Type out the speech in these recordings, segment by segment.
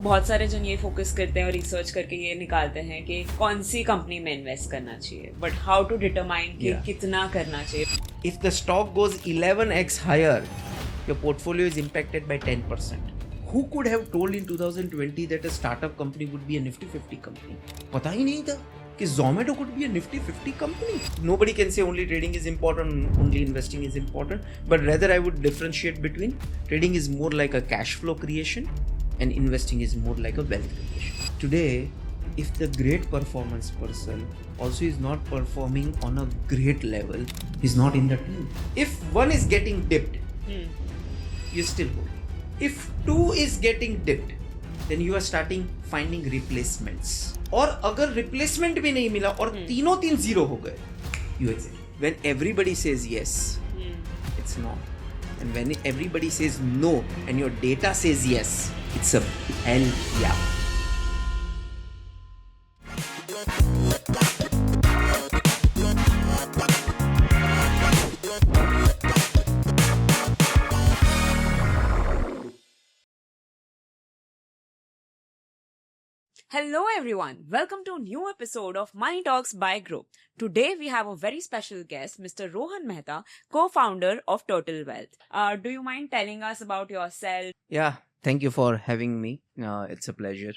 बहुत सारे जन ये फोकस करते हैं और रिसर्च करके ये निकालते हैं कि कौन सी कंपनी में इन्वेस्ट करना चाहिए, बट हाउ टू डिटरमाइन कि कितना करना चाहिए. If the stock goes 11x higher, your portfolio is impacted by 10%. Who could have told in 2020 that a startup company would be a Nifty 50 company? पता ही नहीं था कि Zomato could be a Nifty 50 company. Nobody can say only trading is important, only investing is important, but rather I would differentiate between trading is more like a cash flow creation and investing is more like a wealth creation. Today, if the great performance person also is not performing on a great level, he's not in the team. If one is getting dipped, you still hold. If two is getting dipped, then you are starting finding replacements. और अगर replacement भी नहीं मिला और तीनों तीन zero हो गए, you exit. When everybody says yes, it's no. And when everybody says no and your data says yes, it's a hell yeah. Hello everyone, welcome to a new episode of Money Talks by Group. Today we have a very special guest, Mr. Rohan Mehta, co-founder of Turtle Wealth. Do you mind telling us about yourself? Yeah, thank you for having me. It's a pleasure.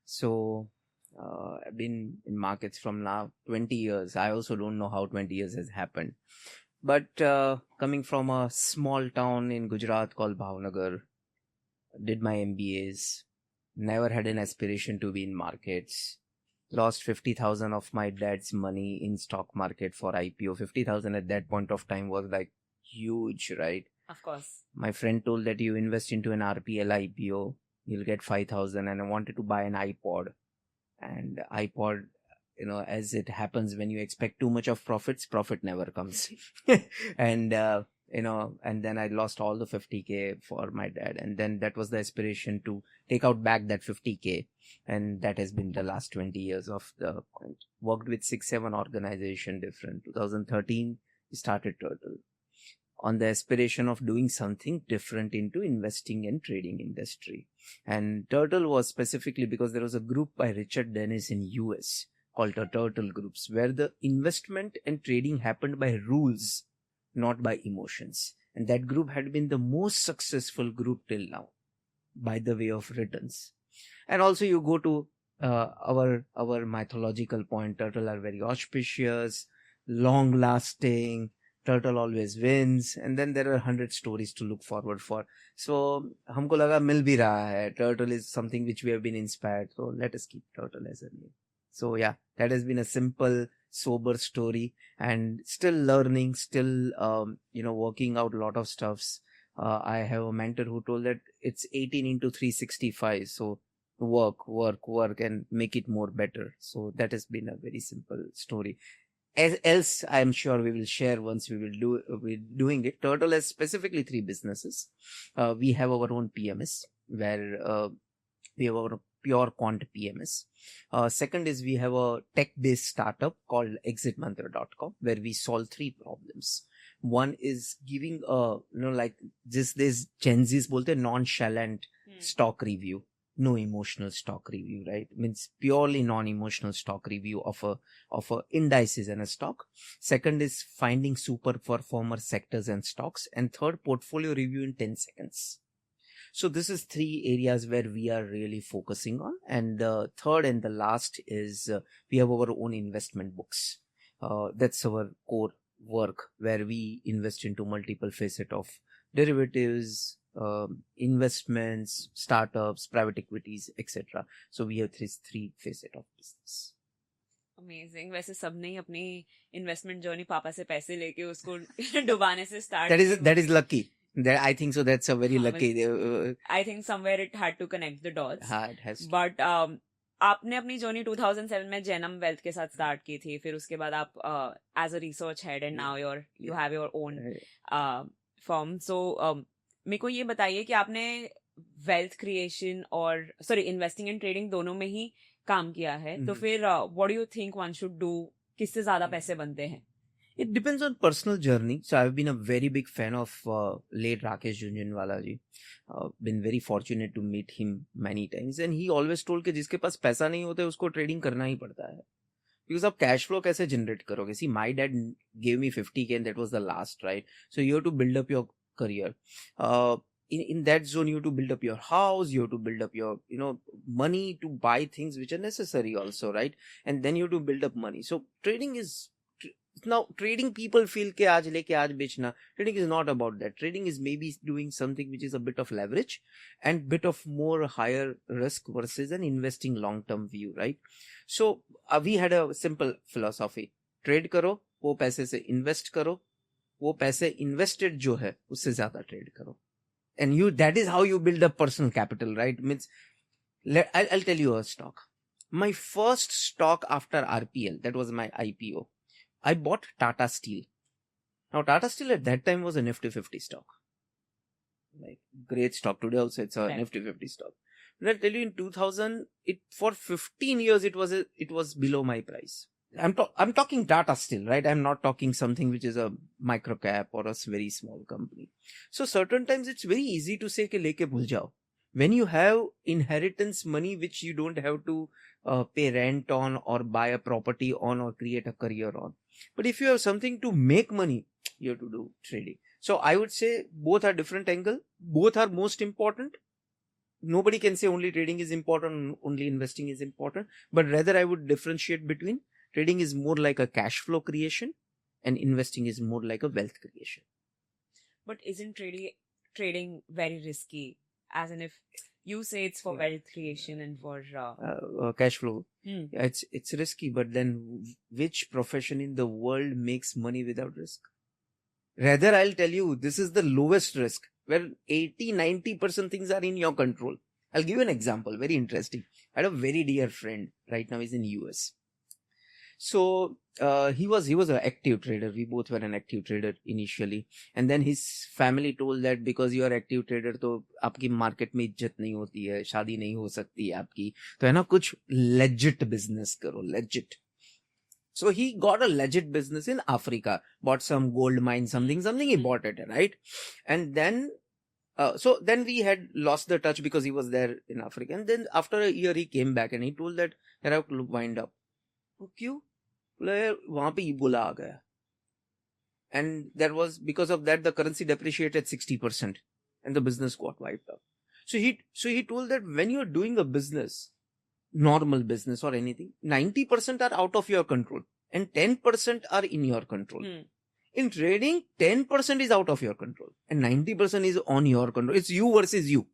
So, I've been in markets from now 20 years. I also don't know how 20 years has happened. But coming from a small town in Gujarat called Bhavnagar, did my MBAs, never had an aspiration to be in markets, lost 50,000 of my dad's money in stock market for IPO. 50,000 at that point of time was like huge, right? Of course. My friend told that you invest into an RPL IPO, you'll get 5,000, and I wanted to buy an iPod. And iPod, as it happens, when you expect too much of profits, profit never comes. And, and then I lost all the 50K for my dad. And then that was the aspiration to take out back that 50K. And that has been the last 20 years of the point. Worked with 6-7 organizations different. 2013, we started Turtle on the aspiration of doing something different into investing and trading industry. And Turtle was specifically because there was a group by Richard Dennis in US called the Turtle Groups, where the investment and trading happened by rules, not by emotions. And that group had been the most successful group till now by the way of returns. And also you go to our mythological point, Turtle are very auspicious, long lasting, Turtle always wins, and then there are 100 stories to look forward for. So, हमको लगा मिल भी रहा है. Turtle is something which we have been inspired. So, let us keep Turtle as a name. So, yeah, that has been a simple, sober story, and still learning, still, working out a lot of stuffs. I have a mentor who told that it's 18 into 365. So, work, and make it more better. So, that has been a very simple story. As else, I'm sure we will share once we're doing it. Turtle has specifically 3 businesses. We have our own PMS, where we have our pure quant PMS. Second is we have a tech-based startup called exitmantra.com, where we solve 3 problems. One is giving this Gen Z's bolte nonchalant stock review. No emotional stock review, right? Means purely non-emotional stock review of a indices and a stock. Second is finding super performer sectors and stocks. And third, portfolio review in 10 seconds. So this is 3 areas where we are really focusing on. And the third and the last is we have our own investment books. That's our core work, where we invest into multiple facets of derivatives, investments, startups, private equities, etc. So we have 3 facets of business. Amazing. वैसे सबने ही अपनी investment journey पापा से पैसे लेके उसको डुबाने से start. That is lucky. I think so. That's a very lucky. I think somewhere it had to connect the dots. हाँ, it has. But आपने अपनी जर्नी 2007 में जेनम वेल्थ के साथ स्टार्ट की थी. फिर उसके बाद आप as a research head and now you have your own firm. So मेरे को ये बताइए कि आपने वेल्थ क्रिएशन और इन्वेस्टिंग एंड ट्रेडिंग दोनों में ही काम किया है. तो फिर what do you think one should do? किससे ज्यादा पैसे बनते हैं? It depends on personal journey. So I've been a very big fan of late Rakesh Jhunjhunwala ji. Been very fortunate to meet him many times, and he always told कि जिसके पास पैसा नहीं होता है उसको ट्रेडिंग करना ही पड़ता है. Because आप cash flow कैसे generate करोगे? See, my dad gave me 50K and that was the last, right? So you have to build up your career. In that zone, you have to build up your house, you have to build up your, money to buy things which are necessary also, right? And then you have to build up money. So trading is, now trading people feel ke aaj leke aaj bechna. Trading is not about that. Trading is maybe doing something which is a bit of leverage and bit of more higher risk versus an investing long-term view, right? So we had a simple philosophy. Trade karo, wo paise se invest karo, wo paise invested jo hai, usse zyada trade karo. And that is how you build up personal capital, right? Means, I'll tell you a stock. My first stock after RPL, that was my IPO. I bought Tata Steel. Now, Tata Steel at that time was a Nifty 50 stock. Like, great stock. Today also it's a Nifty 50 stock. But I'll tell you, in 2000, for 15 years, it was below my price. I'm talking Tata Steel, right? I'm not talking something which is a micro cap or a very small company. So certain times it's very easy to say ke leke bhul jao. When you have inheritance money which you don't have to pay rent on or buy a property on or create a career on. But if you have something to make money, you have to do trading. So I would say both are different angle. Both are most important. Nobody can say only trading is important, only investing is important. But rather I would differentiate between trading is more like a cash flow creation and investing is more like a wealth creation. But isn't trading very risky? As in, if you say it's for wealth creation and for cash flow, it's risky. But then which profession in the world makes money without risk? Rather, I'll tell you, this is the lowest risk where 80-90% things are in your control. I'll give you an example. Very interesting. I had a very dear friend. Right now he's in US. So he was an active trader. We both were an active trader initially, and then his family told that because you are active trader, तो आपकी market में इज्जत नहीं होती है, शादी नहीं हो सकती है आपकी, तो है ना कुछ legit business करो, legit. So he got a legit business in Africa, bought some gold mine, something he bought it, right? And then so then we had lost the touch because he was there in Africa, and then after a year he came back and he told that I have to wind up. क्यों? वहां पे Ebola आ गया. And that was because of that the currency depreciated 60% and the business got wiped out. So he told that when you're doing a business, normal business or anything, 90% are out of your control and 10% are in your control. In trading, 10% is out of your control and 90% is on your control. It's you versus you,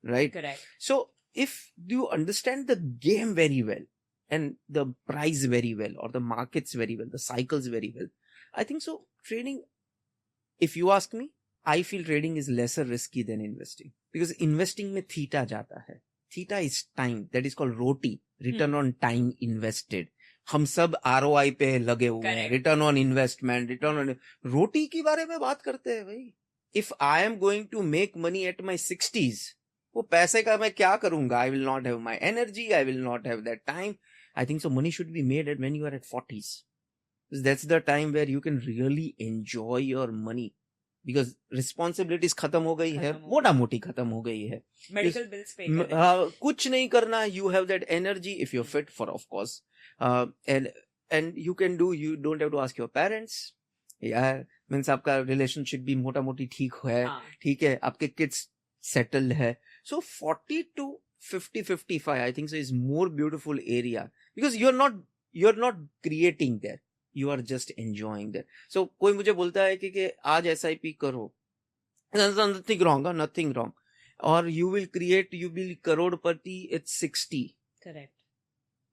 right? Correct. So if you understand the game very well, and the price very well, or the markets very well, the cycles very well, I think so trading, if you ask me, I feel trading is lesser risky than investing. Because investing mein theta jata hai. Theta is time. That is called ROTI, return on time invested. हम सब ROI पे लगे हुए हैं, return on investment, return on ROTI की बारे में बात करते हैं भाई. If I am going to make money at my 60s, वो पैसे का मैं क्या करूंगा? I will not have my energy, I will not have that time. I think so money should be made when you are at 40s. Because that's the time where you can really enjoy your money. Because responsibilities खत्म हो गई है, मोटा मोटी खत्म हो गई है. Medical bills pay कुछ नहीं करना. You have that energy if you're fit for, of course. And you can do, you don't have to ask your parents. Yeah, means आपका relationship भी मोटा मोटी ठीक है, ठीक है, आपके kids settled है. So 40 to 50-55, I think so is more beautiful area because you're not creating there, you are just enjoying there. So कोई मुझे बोलता है कि आज SIP करो, nothing wrong, or you will crorepati at 60. Correct.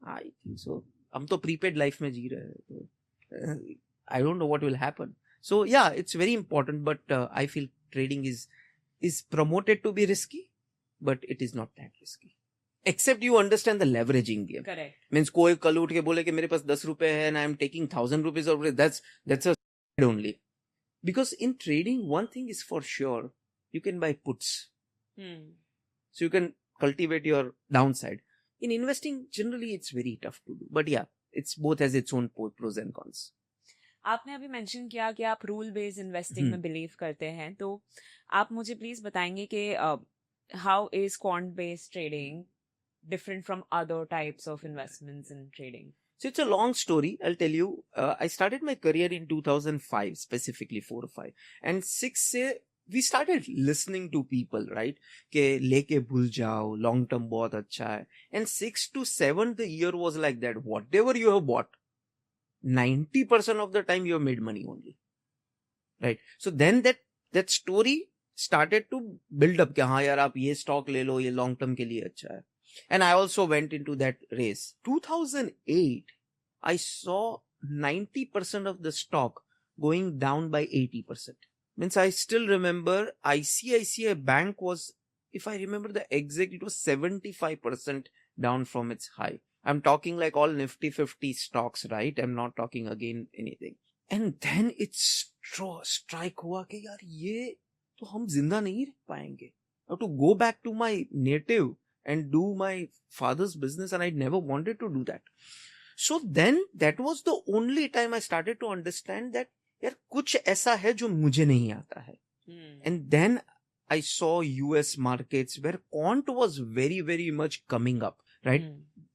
I think so. हम तो prepaid life में जी रहे हैं. I don't know what will happen. So yeah, it's very important, but I feel trading is promoted to be risky. But it is not that risky. Except you understand the leveraging game. Correct. Means कोई कल उठ के बोले कि मेरे पास 10 रुपए है and I am taking 1,000 rupees over it. That's a only. Because in trading, one thing is for sure, you can buy puts. So you can cultivate your downside. In investing, generally it's very tough to do. But yeah, it's both has its own pros and cons. आपने अभी mention किया कि आप rule based investing में believe करते हैं, तो आप मुझे प्लीज बताएंगे कि how is quant based trading different from other types of investments in trading? So it's a long story. I'll tell you. I started my career in 2005, specifically 4 or 5. And 6 se, we started listening to people, right? के लेके भूल जाओ, long term बहुत अच्छा है. And 6 to 7, the year was like that. Whatever you have bought, 90% of the time you have made money only. Right? So then that story started to build up. कि हाँ यार आप ये stock ले लो, ये long term के लिए अच्छा है. And I also went into that race. 2008, I saw 90% of the stock going down by 80%. Means I still remember ICICI Bank was, if I remember the exact, it was 75% down from its high. I'm talking like all Nifty 50 stocks, right? I'm not talking again anything. And then it strike हुआ कि यार ये तो हम जिंदा नहीं रह पाएंगे. I have to go back to my native and do my father's business, and I never wanted to do that. So then that was the only time I started to understand that यार कुछ ऐसा है जो मुझे नहीं आता है. And then I saw US markets where quant was very, very much coming up, right?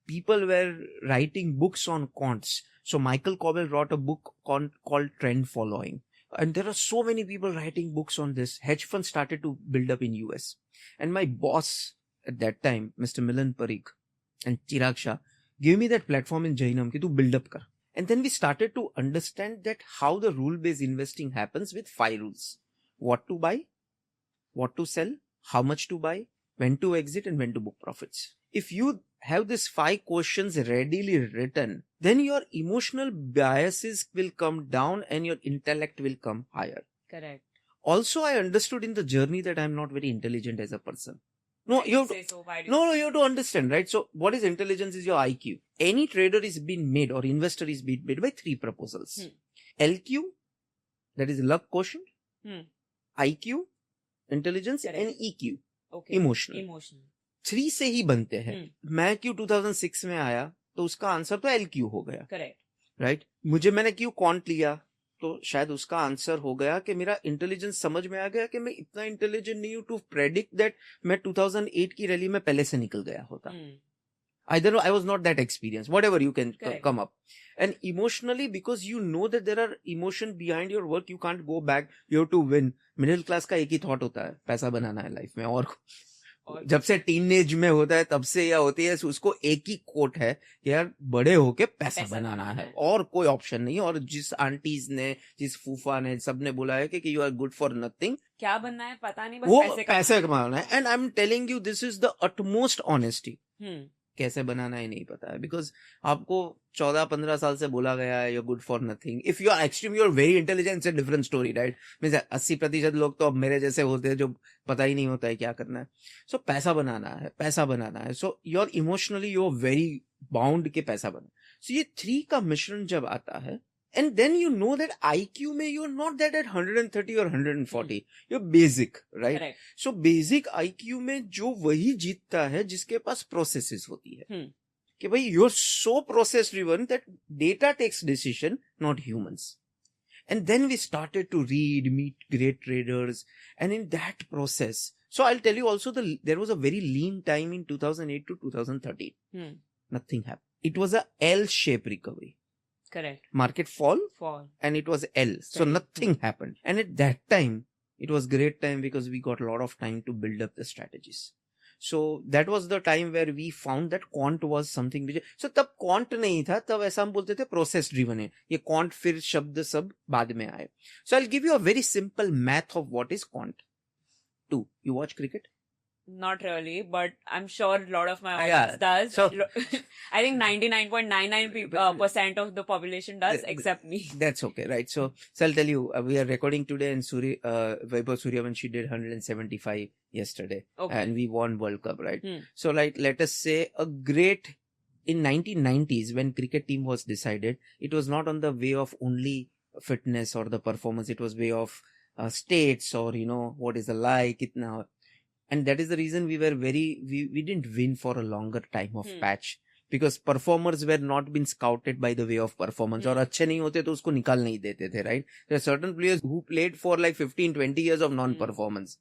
People were writing books on quants. So Michael Covel wrote a book called Trend Following. And there are so many people writing books on this. Hedge funds started to build up in US. And my boss at that time, Mr. Milan Parikh and Chirag Shah, gave me that platform in Jainam ki tu build up kar. And then we started to understand that how the rule-based investing happens with 5 rules. What to buy, what to sell, how much to buy, when to exit, and when to book profits. If you have these 5 questions readily written, then your emotional biases will come down and your intellect will come higher. Correct. Also, I understood in the journey that I'm not very intelligent as a person. No, you have to, so. you have to understand, right? So what is intelligence is your IQ. Any trader is being made or investor is being made by 3 proposals. LQ, that is luck quotient. IQ, intelligence. Correct. And EQ, okay. Emotional. 3 से ही बनते हैं. मैं क्यों 2006 में आया तो उसका answer तो LQ हो गया. Correct. Right? मैंने क्यों क्वांट लिया तो शायद उसका आंसर हो गया कि मेरा इंटेलिजेंस समझ में आ गया कि मैं इतना इंटेलिजेंट नहीं हूं टू प्रेडिक्ट दैट मैं 2008 की रैली में पहले से निकल गया होता. Either I was not that experienced, whatever you can come up. And emotionally, because you know that there are emotion behind your work, you can't go back, you have to win. Middle class का एक ही thought होता है, पैसा बनाना है life में. और जब से टीनेज में होता है तब से या होती है उसको एक ही कोट है कि यार बड़े होके पैसा बनाना है और कोई ऑप्शन नहीं. और जिस आंटीज ने जिस फूफा ने सबने बोला है कि you are good for nothing, क्या बनना है पता नहीं, बस वो पैसे कमाना है. And I am telling you this is the utmost honesty. कैसे बनाना ही नहीं पता है बिकॉज आपको 14-15 साल से बोला गया है you good for nothing. If you are extreme you are very intelligent, it's a different story, right? Means 80% लोग तो अब मेरे जैसे होते हैं जो पता ही नहीं होता है क्या करना है. सो पैसा बनाना है. So you are emotionally you are very bound के पैसा बना. सो ये 3 का मिश्रण जब आता है, and then you know that IQ में you're not that at 130 or 140. You're basic, right? Correct. So basic IQ में जो वही जीतता है जिसके पास processes होती है. कि भाई you're so process driven that data takes decision, not humans. And then we started to read, meet great traders, and in that process, so I'll tell you also there was a very lean time in 2008 to 2013. Nothing happened. It was a L-shaped recovery. Correct. Market fall, and it was L. So nothing happened. And at that time, it was great time because we got a lot of time to build up the strategies. So that was the time where we found that quant was something which, so तब quant नहीं था, तब ऐसा हम बोलते थे process driven है. ये quant फिर शब्द सब बाद में आए. So I'll give you a very simple math of what is quant. 2. You watch cricket? Not really, but I'm sure a lot of my audience does. So, I think 99.99% of the population does, except me. That's okay, right? So I'll tell you, we are recording today, and Vaibhav Suryavanshi did 175 yesterday, and we won World Cup, right? So, like, let us say in 1990s when cricket team was decided, it was not on the way of only fitness or the performance; it was way of states or what is the like, itna. And that is the reason we were we didn't win for a longer time of patch. because performers were not been scouted by the way of performance. और अच्छे नहीं होते तो उसको निकाल नहीं देते थे, right? There are certain players who played for like 15-20 years of non-performance.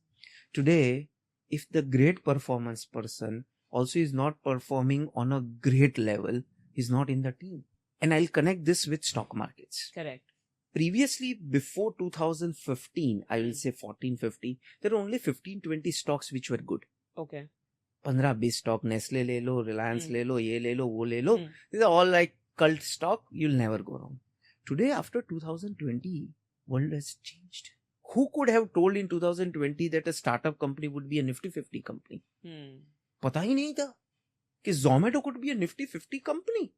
Today, if the great performance person also is not performing on a great level, he's not in the team. And I'll connect this with stock markets. Correct. Previously, before 2015, I will say 14-15, there were only 15-20 stocks which were good. Okay. 15-20 stock, Nestle ले लो, Reliance ले लो, ये ले लो, वो ले लो. These are all like cult stock. You'll never go wrong. Today, after 2020, world has changed. Who could have told in 2020 that a startup company would be a Nifty 50 company? पता ही नहीं था कि Zomato could be a Nifty 50 company.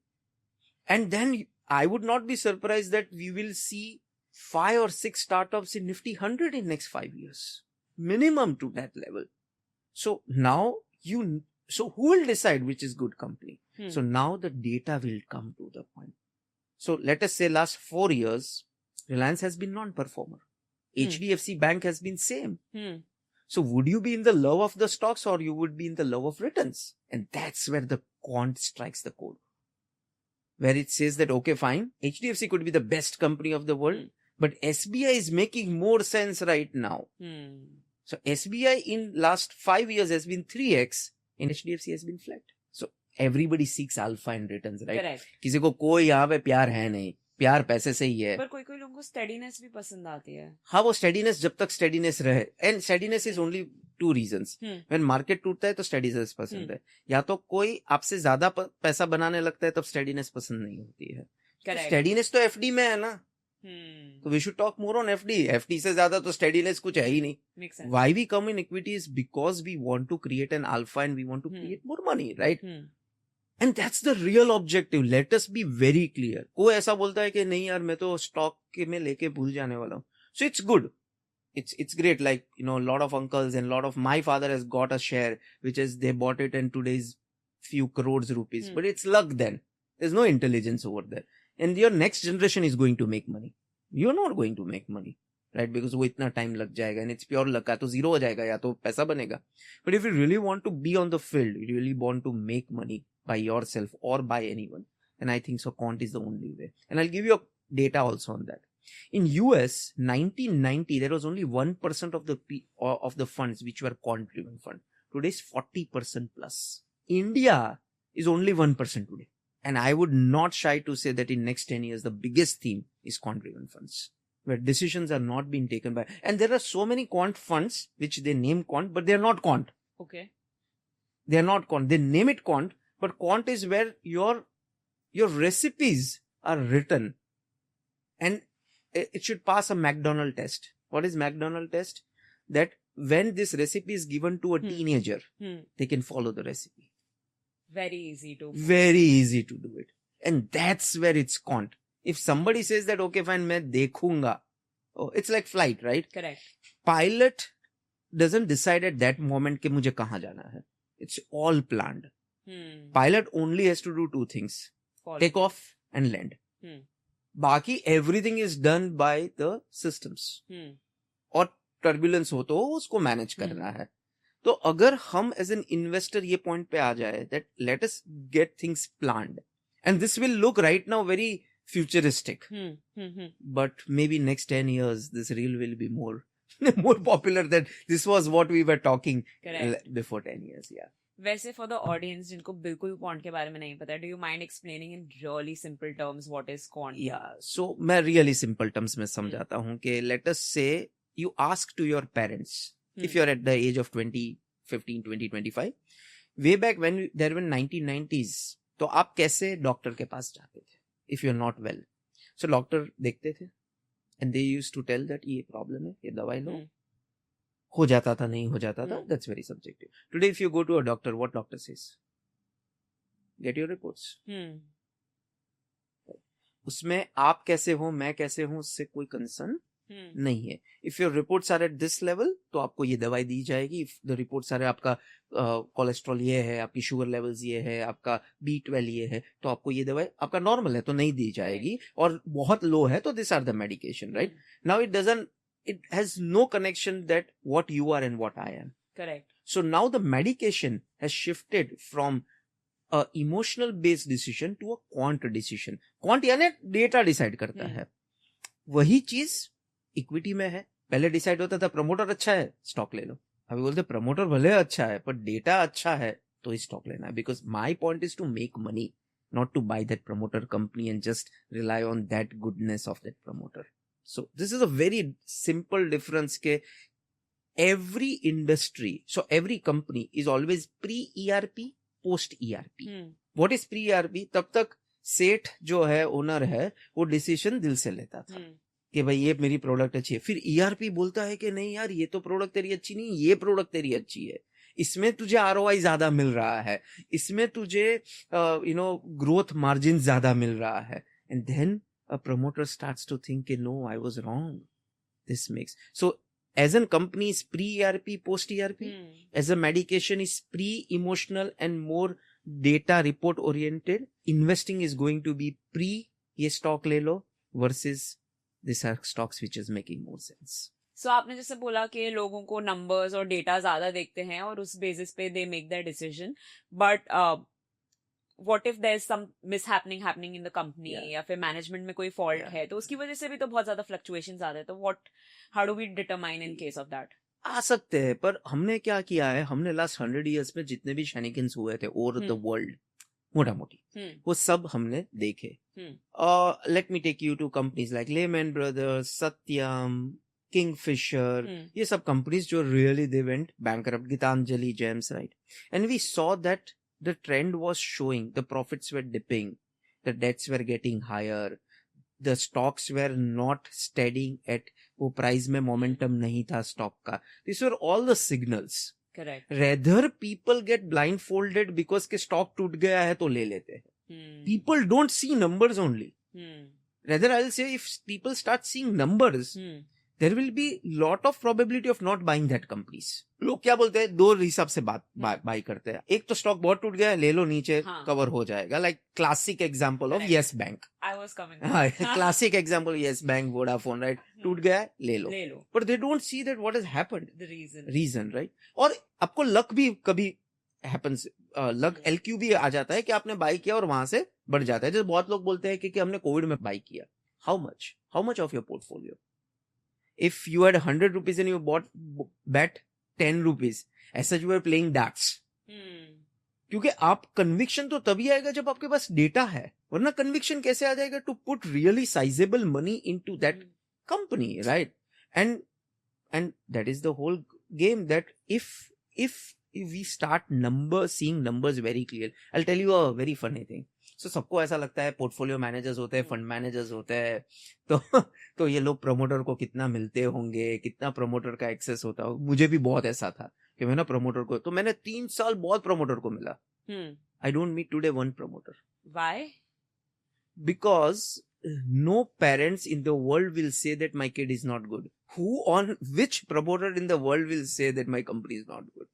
And then I would not be surprised that we will see 5 or 6 startups in Nifty 100 in next 5 years. Minimum to that level. So now so who will decide which is good company? So now the data will come to the point. So let us say last 4 years, Reliance has been non-performer. HDFC Bank has been same. So would you be in the love of the stocks or you would be in the love of returns? And that's where the quant strikes the code. Where it says that, okay, fine, HDFC could be the best company of the world, but SBI is making more sense right now. So SBI in last 5 years has been 3x and HDFC has been flat. So everybody seeks alpha in returns, right? Correct. किसी को कोई यहाँ पे प्यार है नहीं, प्यार पैसे से ही है. पर कोई लोगों को steadiness भी पसंद आती है. हाँ, वो steadiness जब तक steadiness रहे, and steadiness is only 2 reasons. When market टूटता है तो steadiness पसंद है, या तो कोई आपसे ज्यादा पैसा बनाने लगता है तब steadiness पसंद नहीं होती है. Correct. Steadiness तो FD में है ना. So we should talk more on FD. FD से ज्यादा तो steadiness कुछ है ही नहीं. Makes sense. Why we come in equity is because we want to create an alpha and we want to create more money, right? And that's the real objective. Let us be very clear. कोई ऐसा बोलता है कि नहीं यार मैं तो stock में लेके भूल जाने वाला हूँ. So it's good. It's great. Like, you know, a lot of uncles and a lot of my father has got a share, which is they bought it and today's few crores rupees. But it's luck then. There's no intelligence over there. And your next generation is going to make money. You're not going to make money. Right? Because वो इतना time लग जाएगा and it's pure luck. या तो zero हो जाएगा या तो पैसा बनेगा. But if you really want to be on the field, you really want to make money by yourself or by anyone, and I think so quant is the only way. And I'll give you data also on that. In US, 1990, there was only 1% of the funds which were quant-driven fund. Today is 40% plus. India is only 1% today. And I would not shy to say that in next 10 years, the biggest theme is quant-driven funds, where decisions are not being taken by, and there are so many quant funds which they name quant, but they are not quant. Okay. They are not quant. They name it quant, but quant is where your recipes are written and it should pass a McDonald test. What is McDonald test? That when this recipe is given to a teenager, they can follow the recipe. Very easy to do it. And that's where it's quant. If somebody says that, okay, fine, मैं देखूंगा. Oh, it's like flight, right? Correct. Pilot doesn't decide at that moment कि मुझे कहाँ जाना है. It's all planned. Pilot only has to do 2 things. Take off and land. बाकी everything is done by the systems. और turbulence हो तो उसको manage करना है. तो अगर हम as an investor ये point पे आ जाए that let us get things planned. And this will look right now very futuristic. But maybe next 10 years, this reel will be more popular than this was what we were talking before 10 years. Yeah. वैसे for the audience जिनको बिल्कुल quant के बारे में नहीं पता, do you mind explaining in really simple terms what is quant? Yeah. So मैं really simple terms में समझाता हूँ कि let us say you ask to your parents if you're at the age of 20, 15, 20, 25. Way back when there were 1990s, तो आप कैसे doctor के पास जाते थे? If you're not well. So doctor देखते थे and they used to tell that ये problem है, ये दवाई लो. हो जाता था, नहीं हो जाता था. That's very subjective. Today if you go to a doctor, what doctor says? Get your reports. उसमें आप कैसे हो, मैं कैसे हूँ, उससे कोई कंसर्न नहीं है. If your reports are at this level, तो आपको ये दवाई दी जाएगी. If the reports are आपका कोलेस्ट्रॉल ये है, आपकी शुगर लेवल्स ये है, आपका B12 ये है, तो आपको ये दवाई, आपका नॉर्मल है तो नहीं दी जाएगी, और बहुत लो है तो this are the medication, right? Now it has no connection that what you are and what I am. Correct. So now the medication has shifted from a emotional based decision to a quant decision. Quant यानी data decide करता है. वही चीज equity में है. पहले decide होता था प्रमोटर अच्छा है स्टॉक ले लो. अभी बोलते प्रमोटर भले अच्छा है पर डेटा अच्छा है तो ही स्टॉक लेना है. Because my point is to make money, not to buy that promoter company and just rely on that goodness of that promoter. So this is a very simple difference ke every industry, so every company is always pre-ERP, post-ERP. What is pre-ERP? तब तक सेठ जो है owner है वो decision दिल से लेता था कि भाई ये मेरी प्रोडक्ट अच्छी है. फिर ERP बोलता है कि नहीं यार ये तो प्रोडक्ट तेरी अच्छी नहीं, ये प्रोडक्ट तेरी अच्छी है, इसमें तुझे ROI ज्यादा मिल रहा है, इसमें तुझे ग्रोथ मार्जिन ज्यादा मिल रहा है. And then a promoter starts to think कि no I was wrong, this makes. So as a company is pre-ERP, post-ERP, as a medication is pre-emotional and more data report oriented, investing is going to be pre ये stock ले लो versus these are stocks which is making more sense. So आपने जैसे बोला कि लोगों को numbers और data ज्यादा देखते हैं और उस बेसिस पे they make their decision, but what if there is some mishappening happening in the company या फिर मैनेजमेंट में कोई फॉल्ट है तो उसकी वजह से भी तो बहुत ज्यादा फ्लक्चुएशंस आते हैं. तो how do we determine in case of that? आ सकते हैं, पर हमने क्या किया है, हमने लास्ट 100 years में जितने भी शेनिगन्स हुए थे ओवर द वर्ल्ड मोटा मोटी वो सब हमने देखे. Let me take you to companies like Lehman Brothers, Satyam, Kingfisher, ये सब कंपनीज जो really they went bankrupt, Gitanjali Gems, right. And we saw that the trend was showing, the profits were dipping, the debts were getting higher, the stocks were not steadying at वो price में momentum नहीं था stock का. These were all the signals. Correct. Rather people get blindfolded because के stock टूट गया है तो ले लेते हैं. People don't see numbers only. Rather I'll say if people start seeing numbers, there will be lot of probability of not buying that companies. लोग क्या बोलते हैं, दो हिसाब से बाय करते हैं. एक तो स्टॉक बहुत टूट गया है, ले लो नीचे, कवर हो जाएगा. Like classic example of Yes Bank. I was coming. Classic example Yes Bank, Vodafone, right. टूट गया है, ले लो. But they don't see that what has happened, the reason, right. और आपको लक भी कभी हैपेंस, लक LQ भी आ जाता है कि आपने बाय किया और वहां से बढ़ जाता है. जैसे बहुत लोग बोलते हैं कि हमने कोविड में बाय किया. How much of your portfolio? If you had 100 rupees and you bet 10 rupees, as such you are playing darts. क्योंकि आप conviction तो तभी आएगा जब आपके पास डेटा है, वरना conviction कैसे आ जाएगा to put really sizable money into that company, right? And that is the whole game, that if we start seeing numbers very clear. I'll tell you a very funny thing. So सबको ऐसा लगता है portfolio managers होते हैं, fund managers होते हैं, तो ये लोग प्रमोटर को कितना मिलते होंगे, कितना प्रमोटर का एक्सेस होता हो. मुझे भी बहुत ऐसा था कि मैं ना प्रमोटर को, तो मैंने 3 साल बहुत प्रमोटर को मिला. I don't meet today one promoter. Why? Because no parents in the world will say that my kid is not good. Which promoter in the world will say that my company is not good?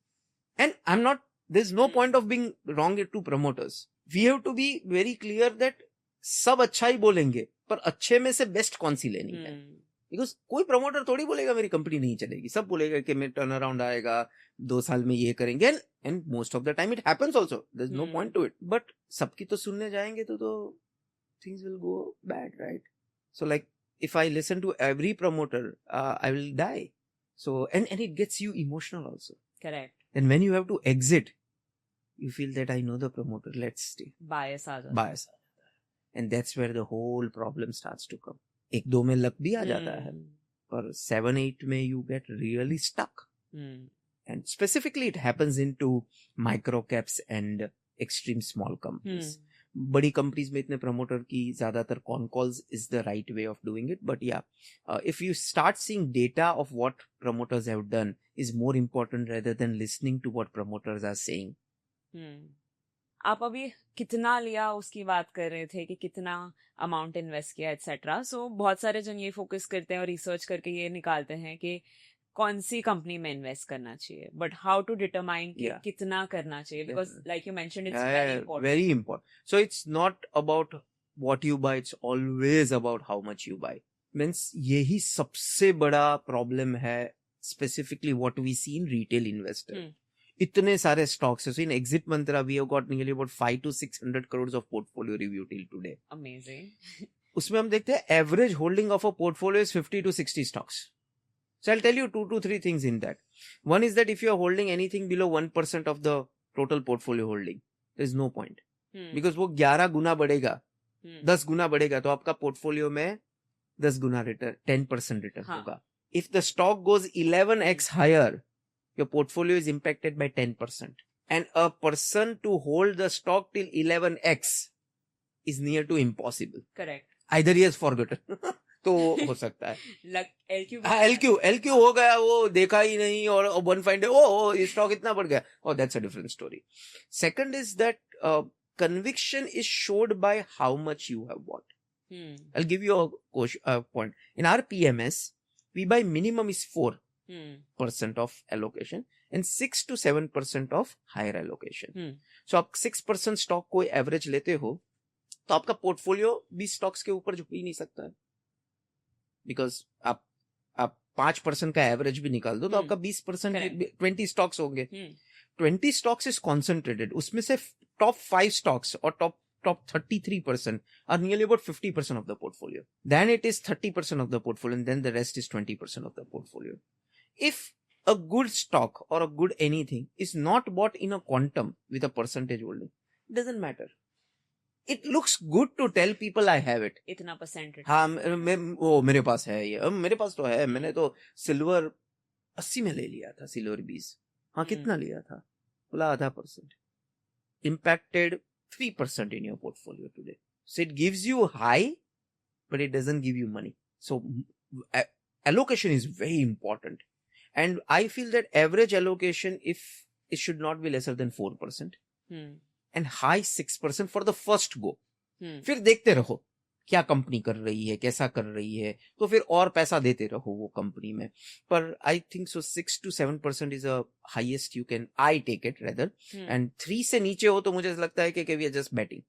And there's no point of being wrong to promoters. We have to be very clear that सब अच्छा ही बोलेंगे, पर अच्छे में से best कौन सी लेनी है. बिकॉज कोई प्रमोटर थोड़ी बोलेगा मेरी कंपनी नहीं चलेगी. सब बोलेगा कि मैं टर्न अराउंड आएगा, 2 साल में ये करेंगे. And most of the time it happens also, there is no point to it. But सबकी तो सुनने जाएंगे तो things will go bad, right? So like if I listen to every promoter, I will die. So and it gets you emotional also. Correct. And when you have to exit, you feel that I know the promoter, let's stay. Bias आ जाता है. And that's where the whole problem starts to come. 1-2 में luck भी आ जाता है, पर 7-8 में you get really stuck. And specifically it happens into micro caps and extreme small companies. बड़ी companies में इतने प्रमोटर की ज्यादातर con calls is the right way of doing it. But या if you start seeing data of what promoters have done is more important rather than listening to what promoters are saying. आप अभी कितना लिया उसकी बात कर रहे थे कि कितना अमाउंट इन्वेस्ट किया एटसेट्रा. सो बहुत सारे जन ये फोकस करते हैं और रिसर्च करके ये निकालते हैं कि कौन सी कंपनी में इन्वेस्ट करना चाहिए, बट हाउ टू डिटरमाइन कितना करना चाहिए, because like you mentioned it's very important. So it's not about what you buy, it's always about how much you buy. Means यही सबसे बड़ा प्रॉब्लम है, specifically what we see in retail investor. इतने सारे stocks है. So in Exit Mantra we have got nearly about 5 to 600 crores of portfolio review till today. Amazing. उसमें हम देखते हैं average holding of a portfolio is 50 to 60 stocks. So I'll tell you 2 to 3 things in that. One is that if you are holding anything below 1% of the total portfolio holding, there is no point. Because वो 11 गुना बढ़ेगा, 10 गुना बढ़ेगा, तो आपका portfolio में 10 गुना return, 10% return होगा. If the stock goes 11x higher, your portfolio is impacted by 10%. And a person to hold the stock till 11x is near to impossible. Correct. Either he has forgotten. तो हो सकता है. LQ हो गया, वो देखा ही नहीं, और वन फाइन डे ये स्टॉक इतना बढ़ गया. Oh, that's a different story. Second is that conviction is showed by how much you have bought. I'll give you a point. In our PMS, we buy minimum is 4% of allocation and 6 to 7% of higher allocation. So आप 6% stock को average लेते हो, तो आपका portfolio 20 stocks के ऊपर झुक ही नहीं सकता है. बिकॉज आप 5% का एवरेज भी निकाल दो, तो आपका 20% 20 स्टॉक्स होंगे. 20 स्टॉक्स इज कॉन्सेंट्रेटेड. उसमें से टॉप 5 स्टॉक्स और top 33% are nearly about 50% of the portfolio. Then it is 30% of the portfolio, and then the rest is 20% of the portfolio. If a good stock or a good anything is not bought in a quantum with a percentage holding, it doesn't matter. It looks good to tell people I have it. इतना percentage. हाँ, मेरे पास है ये. मेरे पास तो है. मैंने तो सिल्वर 80 में ले लिया था, सिल्वर 20. हाँ, कितना लिया था? बोला 0.5%. Impacted 3% in your portfolio today. So it gives you high, but it doesn't give you money. So allocation is very important. And I feel that average allocation, if it should not be lesser than 4%, and high 6% for the first go. फिर देखते रहो क्या company कर रही है, कैसा कर रही है, तो फिर और पैसा देते रहो वो कंपनी में. पर I think so 6 to 7% is a highest you can, I take it rather. And 3 से नीचे हो तो मुझे लगता है कि वी आर जस्ट बैटिंग,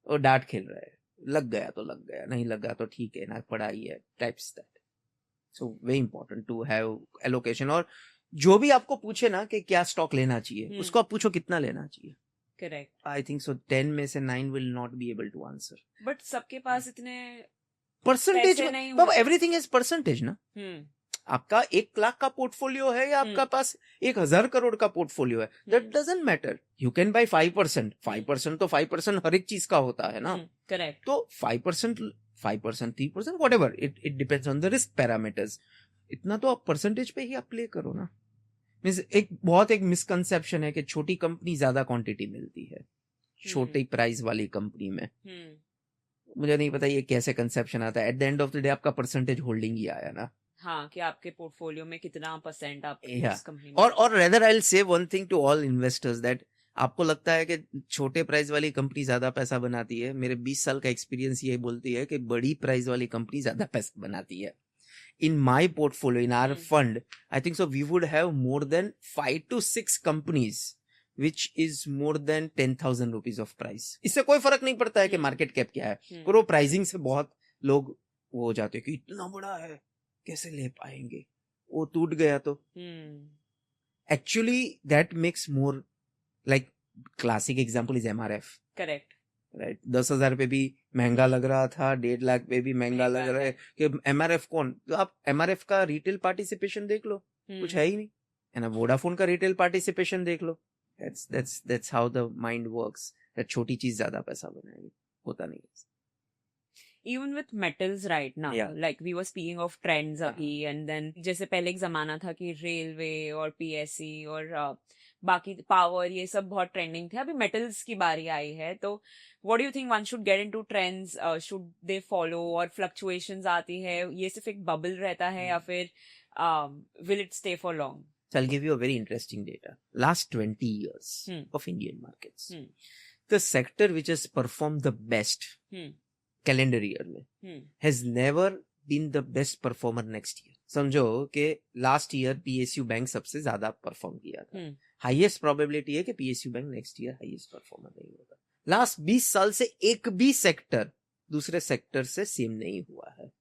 और डार्ट खेल रहा है. लग गया तो लग गया, नहीं लगा तो ठीक है ना, पढ़ाई है, types that. So very important to have allocation. और जो भी आपको पूछे ना कि क्या स्टॉक लेना चाहिए, उसको आप पूछो कितना लेना चाहिए. Correct. I think so 10 में से 9 will not be able to answer. But सबके पास इतने परसेंटेज पैसे नहीं तो हुए. एवरीथिंग इज परसेंटेज ना. आपका 1 लाख का पोर्टफोलियो है या आपका पास 1000 करोड़ का पोर्टफोलियो है, that doesn't matter. You can buy 5%. 5% तो 5% हर एक चीज का होता है ना. करेक्ट. तो 5%, 3%, whatever, it depends on the risk parameters. इतना तो आप परसेंटेज पे ही आप प्ले करो ना. एक मिसकंसेप्शन है कि छोटी कंपनी ज्यादा क्वांटिटी मिलती है छोटी प्राइस वाली कंपनी में. मुझे नहीं पता ये कैसे कंसेप्शन आता है. At the end of the day आपका परसेंटेज होल्डिंग ही आया ना. हाँ, कि आपके पोर्टफोलियो में कितना परसेंट आप उस कंपनी में. और rather I will say one thing to all investors that आपको लगता है कि छोटे प्राइस वाली कंपनी ज्यादा पैसा बनाती है. मेरे 20 साल का एक्सपीरियंस ये बोलती है कि बड़ी प्राइस वाली कंपनी ज्यादा पैसा बनाती है. In my portfolio, in our fund, I think so we would have more than 5 to 6 companies which is more than 10,000 rupees of price. इससे कोई फर्क नहीं पड़ता है कि मार्केट कैप क्या है, पर वो प्राइसिंग से बहुत लोग वो हो जाते हैं कि इतना बड़ा है कैसे ले पाएंगे, वो टूट गया तो. Actually that makes more like classic example is MRF. Correct. Right. 10,000 पे भी महंगा लग रहा था, 1.5 लाख पे भी महंगा लग रहा है कि एमआरएफ कौन. तो आप एमआरएफ का रिटेल पार्टिसिपेशन देख लो, कुछ है ही नहीं. है ना. वोडाफोन का रिटेल पार्टिसिपेशन देख लो. That's how the mind works. that छोटी चीज ज्यादा पैसा बनाएगी, होता नहीं. Even with metals right now, like we were speaking of trends अभी, and then जैसे पहले एक जमाना था कि रेलवे और PSE और बाकी पावर ये सब बहुत ट्रेंडिंग थे. अभी मेटल्स की बारी आई है. तो what do you think one should get into trends, should they follow, और फ्लक्चुएशंस आती है, ये सिर्फ एक बबल रहता है या फिर will it stay for long? So I'll give you a very interesting data. Last 20 years of Indian markets, the sector which has performed the best calendar year में has never been the best performer next year. समझो कि last year PSU bank सबसे ज्यादा perform किया था. Highest probability है कि PSU bank next year highest performer नहीं होगा. लास्ट 20 साल से एक भी सेक्टर दूसरे सेक्टर से सेम नहीं हुआ है.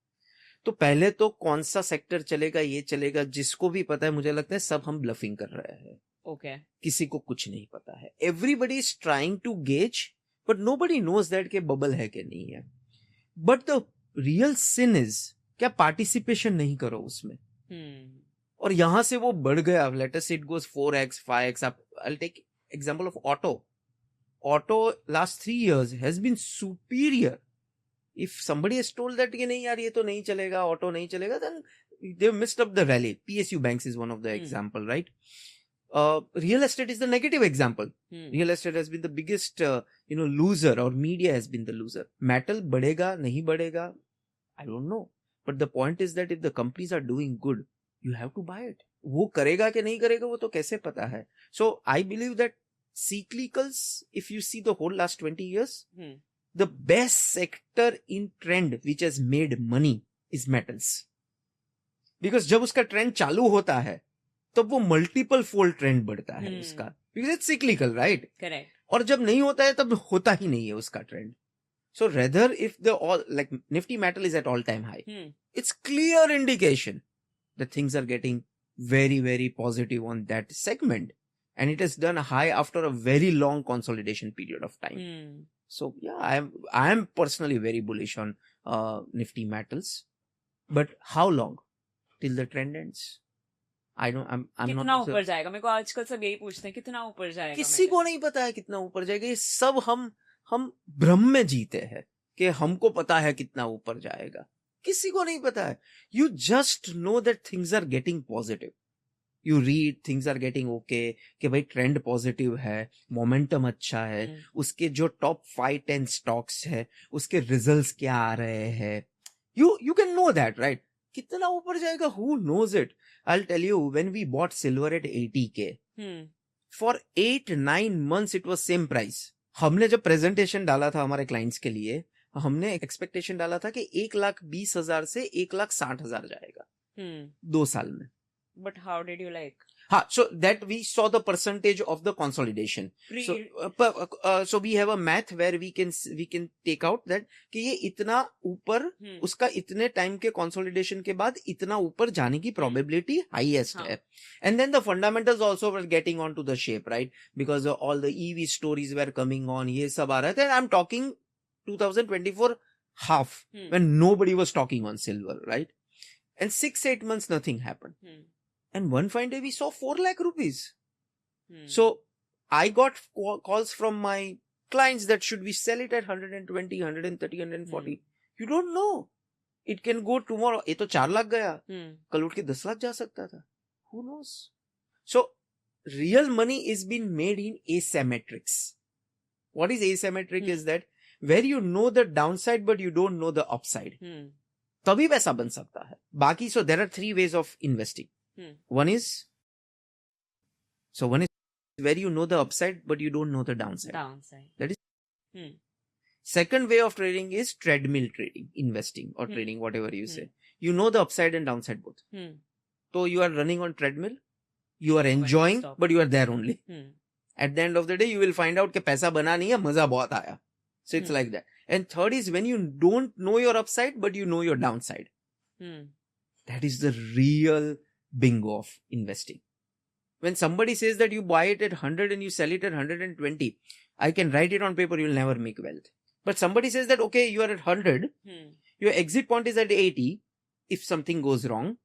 तो पहले तो कौन सा सेक्टर चलेगा, ये चलेगा, जिसको भी पता है, मुझे लगता है सब हम ब्लफिंग कर रहे हैं. Okay. किसी को कुछ नहीं पता है. Everybody is trying to gauge, but nobody knows that के bubble है कि नहीं है. But the real sin is क्या participation नहीं करो उसमें. और यहां से वो बढ़ गया. Let us say it goes 4x, 5x up. I'll take example of auto. Auto last 3 years has been superior. If somebody has told that कि नहीं यार ये तो नहीं चलेगा, auto नहीं चलेगा, then they've missed up the rally. PSU Banks is one of the example, right? Real estate is the negative example. Real estate has been the biggest, loser, or media has been the loser. Metal बढ़ेगा, नहीं बढ़ेगा, I don't know. But the point is that if the companies are doing good, you have to buy it. वो करेगा कि नहीं करेगा वो तो कैसे पता है? So I believe that cyclicals, if you see the whole last 20 years, the best sector in trend which has made money is metals. Because जब उसका ट्रेंड चालू होता है तब वो मल्टीपल फोल्ड ट्रेंड बढ़ता है उसका. Because it's cyclical, right? Correct. और जब नहीं होता है तब होता ही नहीं है उसका trend. So rather if the all like Nifty metal is at all time high, it's clear indication that things are getting very, very positive on that segment. And it has done a high after a very long consolidation period of time. So yeah, I am personally very bullish on Nifty metals. But how long? Till the trend ends? I don't. I'm कितना not. ऊपर जाएगा? मेरे को आजकल सब यही पूछते हैं, कितना ऊपर जाएगा? किसी को नहीं पता है कितना ऊपर जाएगा. ये सब हम भ्रम में जीते हैं कि हमको पता है कितना ऊपर जाएगा. किसी को नहीं पता है. You just know that things are getting positive. You read things are getting okay, कि भाई ट्रेंड पॉजिटिव है, मोमेंटम अच्छा है, उसके जो टॉप 5-10 स्टॉक्स है उसके रिजल्ट्स क्या आ रहे हैं. You can know that, right? कितना ऊपर जाएगा? Who knows it? I'll tell you, when we bought silver at 80K, for 8-9 months it was same price. हमने जब प्रेजेंटेशन डाला था हमारे क्लाइंट्स के लिए, हमने एक्सपेक्टेशन डाला था कि 1,20,000 से 1,60,000 जाएगा 2 साल में. But how did you like? So that we saw the percentage of the consolidation. So we have a math where we can take out that कि ये इतना ऊपर उसका इतने टाइम के consolidation के बाद इतना ऊपर जाने की probability highest है. And then the fundamentals also were getting onto the shape, right? Because all the EV stories were coming on. ये सब आ रहा था. And I'm talking 2024 half when nobody was talking on silver, right? And 6-8 months nothing happened. And one fine day we saw 4 lakh rupees. So I got calls from my clients that should we sell it at 120, 130, 140. You don't know. It can go tomorrow. ये तो 4 लाख गया. कल उठ के 10 लाख जा सकता था. Who knows? So real money is being made in asymmetrics. What is asymmetric is that where you know the downside but you don't know the upside. तभी पैसा बन सकता है. बाकी so there are 3 ways of investing. One is where you know the upside but you don't know the downside. That is. Second way of trading is treadmill trading, investing or trading, whatever you say. You know the upside and downside both. So you are running on treadmill, you are enjoying but you are there only. At the end of the day you will find out कि पैसा बना नहीं है, मजा बहुत आया. So it's like that. And third is when you don't know your upside but you know your downside. That is the real bingo of investing. When somebody says that you buy it at 100 and you sell it at 120, I can write it on paper, you will never make wealth. But somebody says that, okay, you are at 100, your exit point is at 80, if something goes wrong.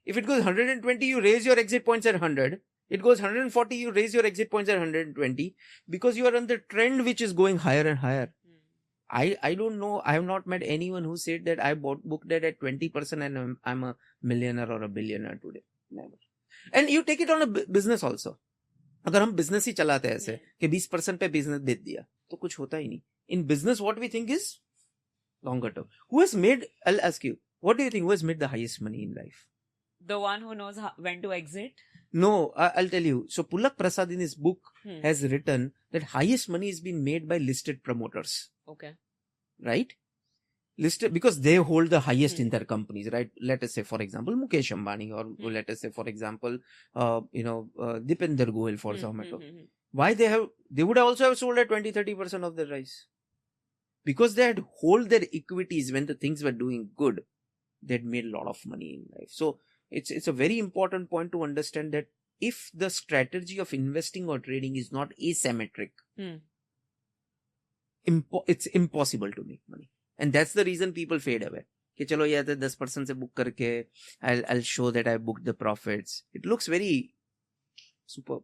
If it goes 120, you raise your exit points at 100. It goes 140, you raise your exit points at 120, because you are on the trend which is going higher and higher. I don't know, I have not met anyone who said that I booked it at 20% and I'm a millionaire or a billionaire today. Never. And you take it on a business also. अगर हम business ही चलाते हैं ऐसे कि 20% पे business दे दिया तो कुछ होता ही नहीं. In business what we think is longer term. Who has made, I'll ask you, what do you think, who has made the highest money in life? The one who knows when to exit? No, I'll tell you. So Pulak Prasad in his book has written that highest money is being made by listed promoters. Okay. Right? Listed because they hold the highest in their companies, right? Let us say, for example, Mukesh Ambani, or let us say, for example, Deepinder Goyal for Zomato. Why they would also have sold at 20-30% of their rise. Because they had hold their equities when the things were doing good. They had made a lot of money in life. So it's a very important point to understand that if the strategy of investing or trading is not asymmetric, it's impossible to make money. And that's the reason people fade away. कि चलो या तो 10% से book करके I'll show that I booked the profits. It looks very superb.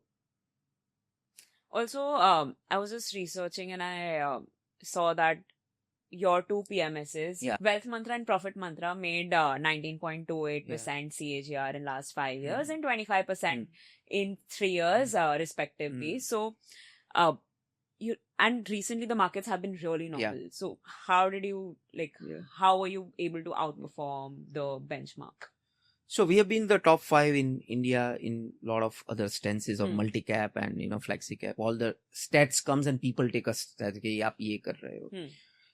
Also, I was just researching and I saw that your two PMSs, Wealth Mantra and Profit Mantra, made 19.28% CAGR in last 5 years and 25% in 3 years, respectively. So, and recently the markets have been really novel. So, how did you how were you able to outperform the benchmark? So we have been the top 5 in India in a lot of other stances of multi-cap and flexi-cap. All the stats comes and people take a stat कि आप ये कर रहे हो.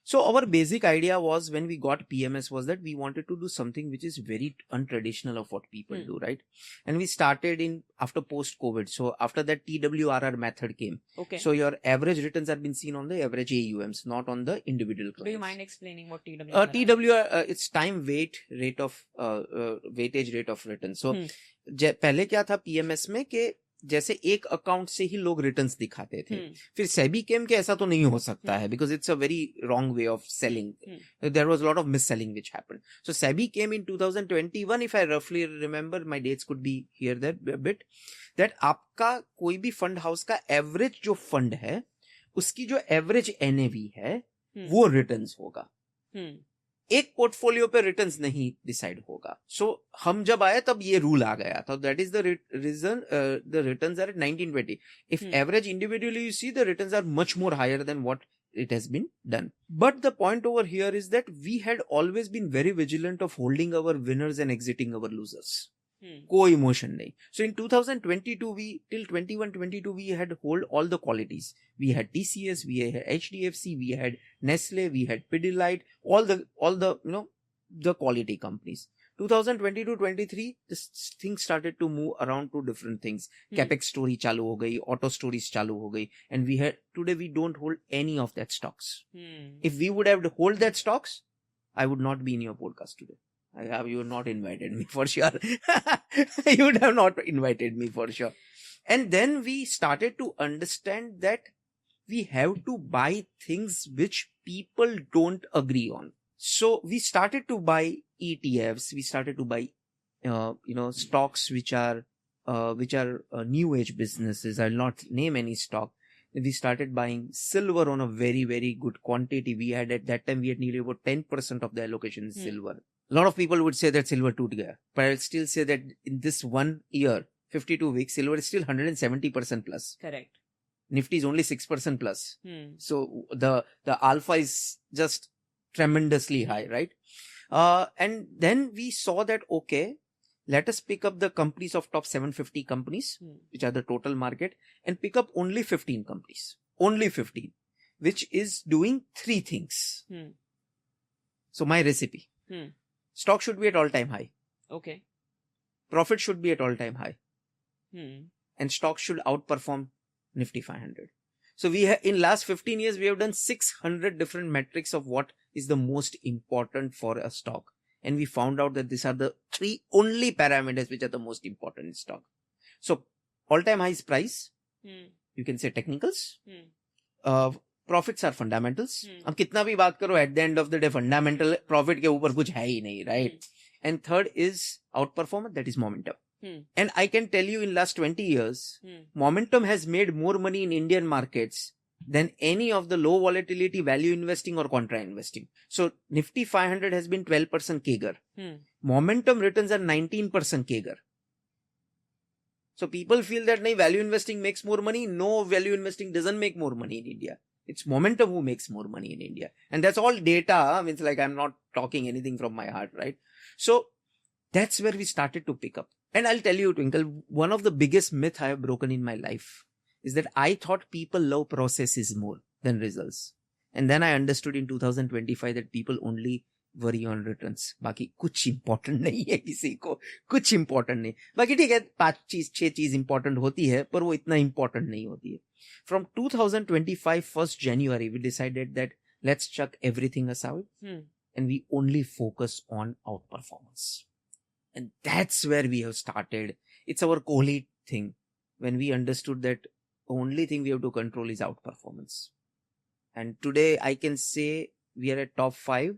So our basic idea was when we got PMS was that we wanted to do something which is very untraditional of what people do, right? And we started after post-COVID. So after that TWRR method came. Okay. So your average returns have been seen on the average AUMs, not on the individual clients. Do you mind explaining what TWRR is? TWR, it's time weightage rate of return. So पहले क्या था PMS में कि जैसे एक account से ही लोग returns दिखाते थे. फिर सेबी केम के ऐसा तो नहीं हो सकता है because it's a very wrong way of selling. There was lot of mis selling which happened. So SEBI came in 2021 if I रफली remember, my dates could be here that bit, that आपका कोई भी fund house का average जो fund है उसकी जो average NAV है वो रिटर्न्स होगा. एक पोर्टफोलियो पे रिटर्न्स नहीं डिसाइड होगा. सो हम जब आए तब ये रूल आ गया था. That is the reason the returns are at 1920. If average individually you see the returns are much more higher than what it has been done. But the point over here is that we had always been very vigilant of holding our winners and exiting our losers. कोई emotion नहीं. So in 2022 till 21-22 we had hold all the qualities. We had TCS, we had HDFC, we had Nestle, we had Pidilite, all the the quality companies. 2022-23 this thing started to move around to different things. Capex story चालू हो गई, auto stories चालू हो गई, and today we don't hold any of that stocks. If we would have hold that stocks, I would not be in your podcast today. You would not invited me for sure. You would have not invited me for sure. And then we started to understand that we have to buy things which people don't agree on. So we started to buy ETFs. We started to buy, stocks which are new age businesses. I'll not name any stock. We started buying silver on a very, very good quantity. We had at that time, we had nearly about 10% of the allocation in silver. A lot of people would say that silver toot gaya. But I'll still say that in this 1 year, 52 weeks, silver is still 170% plus. Correct. Nifty is only 6% plus. So the alpha is just tremendously high, right? And then we saw that, okay, let us pick up the companies of top 750 companies, which are the total market, and pick up only 15 companies. Only 15, which is doing 3 things. So my recipe. Stock should be at all-time high. Okay. Profit should be at all-time high. And stock should outperform Nifty 500. So in last 15 years, we have done 600 different metrics of what is the most important for a stock. And we found out that these are the 3 only parameters which are the most important in stock. So all-time high is price. You can say technicals. Profits are fundamentals. अब कितना भी बात करो, at the end of the day, fundamental profit के ऊपर कुछ है ही नहीं, right? And third is outperformance, that is momentum. And I can tell you in last 20 years, momentum has made more money in Indian markets than any of the low volatility value investing or contra investing. So Nifty 500 has been 12% CAGR. Momentum returns are 19% CAGR. So people feel that value investing makes more money. No, value investing doesn't make more money in India. It's momentum who makes more money in India. And that's all data. Means like I'm not talking anything from my heart, right? So that's where we started to pick up. And I'll tell you, Twinkle, one of the biggest myths I have broken in my life is that I thought people love processes more than results. And then I understood in 2025 that people only worry on returns. बाकी कुछ important नहीं है किसी को, कुछ important नहीं. बाकी ठीक है, 5-6 चीज important होती है, पर वो इतना important नहीं होती है. From 2025 1st January, we decided that let's chuck everything aside and we only focus on outperformance. And that's where we have started. It's our Kohli thing when we understood that the only thing we have to control is outperformance. And today I can say we are at top 5.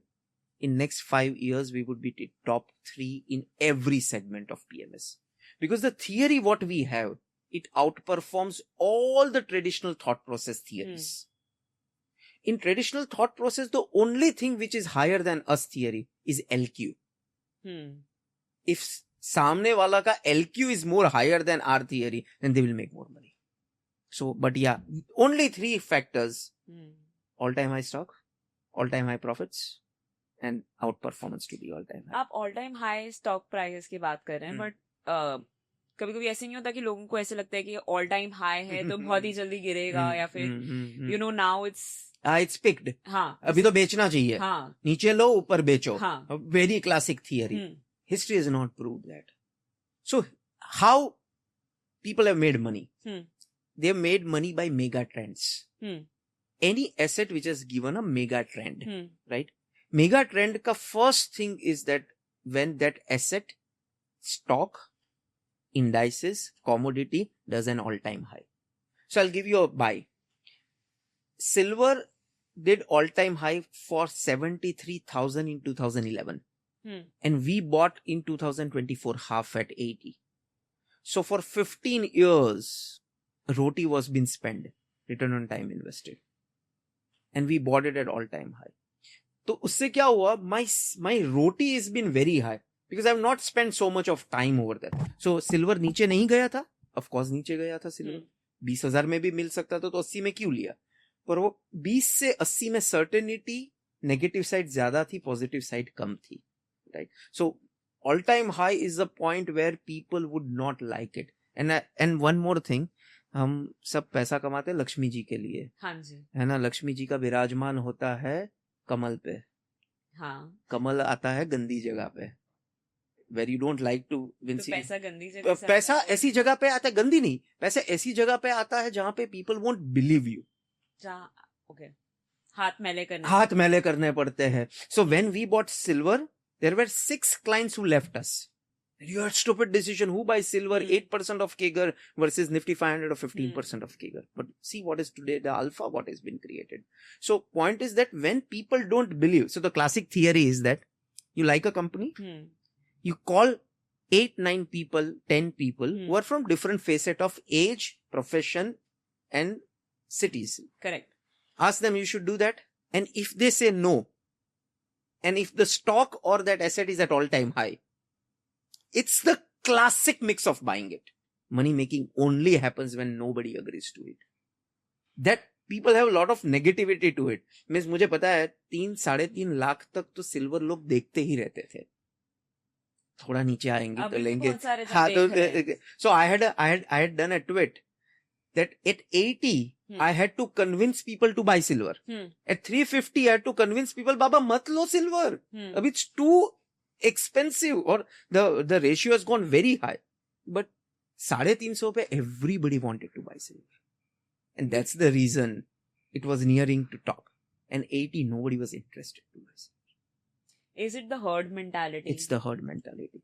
In next 5 years, we would be top 3 in every segment of PMS. Because the theory what we have, it outperforms all the traditional thought process theories. In traditional thought process, the only thing which is higher than us theory is LQ. If सामने वाला का LQ is more higher than our theory, then they will make more money. So, but yeah, only 3 factors. All-time high stock, all-time high profits, and outperformance to be all-time high. आप all-time high stock prices की बात कर रहे हैं, but कभी-कभी ऐसे नहीं होता कि लोगों को ऐसे लगता है कि all-time high है तो बहुत ही जल्दी गिरेगा या फिर you know now it's picked. हाँ, अभी तो बेचना चाहिए. हाँ, नीचे लो ऊपर बेचो. हाँ. Very classic theory. History has not proved that. So how people have made money? They have made money by mega trends. Any asset which has given a mega trend, right? Mega trend ka first thing is that when that asset, stock, indices, commodity does an all-time high. So I'll give you a buy. Silver did all-time high for 73,000 in 2011. And we bought in 2024 half at 80. So for 15 years, ROTI was been spent, return on time invested. And we bought it at all-time high. तो उससे क्या हुआ? My ROTI has been very high because I have not spent so much of time over there. So silver नीचे नहीं गया था? Of course नीचे गया था silver. 20,000 में भी मिल सकता था तो 80 में क्यों लिया? पर वो 20 से 80 में certainty negative side ज्यादा थी, positive side कम थी. Right? So all-time high is the point where people would not like it. And one more thing, हम सब पैसा कमाते हैं लक्ष्मी जी के लिए. हाँ जी. है ना, लक्ष्मी जी का विराजमान होता है कमल पे. हाँ. कमल आता है गंदी जगह पे. Where you don't like to तो पैसा गंदी जगह से पैसा ऐसी जगह पे आता है, गंदी नहीं, पैसा ऐसी जगह पे आता है जहाँ पे people won't believe you. जहाँ okay. हाथ मैले करने पड़ते हैं. So when we bought silver, there were 6 clients who left us. You had stupid decision. Who buys silver? 8% of CAGR versus Nifty 500 or 15% of CAGR. But see what is today the alpha, what has been created. So point is that when people don't believe, so the classic theory is that you like a company, you call 8, 9 people, 10 people who are from different facet of age, profession and cities. Correct. Ask them you should do that. And if they say no, and if the stock or that asset is at all-time high, it's the classic mix of buying it. Money making only happens when nobody agrees to it. That people have a lot of negativity to it. Means मुझे पता है 3-3.5 लाख तक तो silver लोग देखते ही रहते थे. थोड़ा नीचे आएंगे तो लेंगे. हाँ तो so I had done a tweet that at 80 I had to convince people to buy silver. At 350 I had to convince people बाबा मत लो silver. अब it's too expensive or the ratio has gone very high. But 350 पे everybody wanted to buy silver. And that's the reason it was nearing to top. And 80 nobody was interested to buy silver. Is it the herd mentality? It's the herd mentality.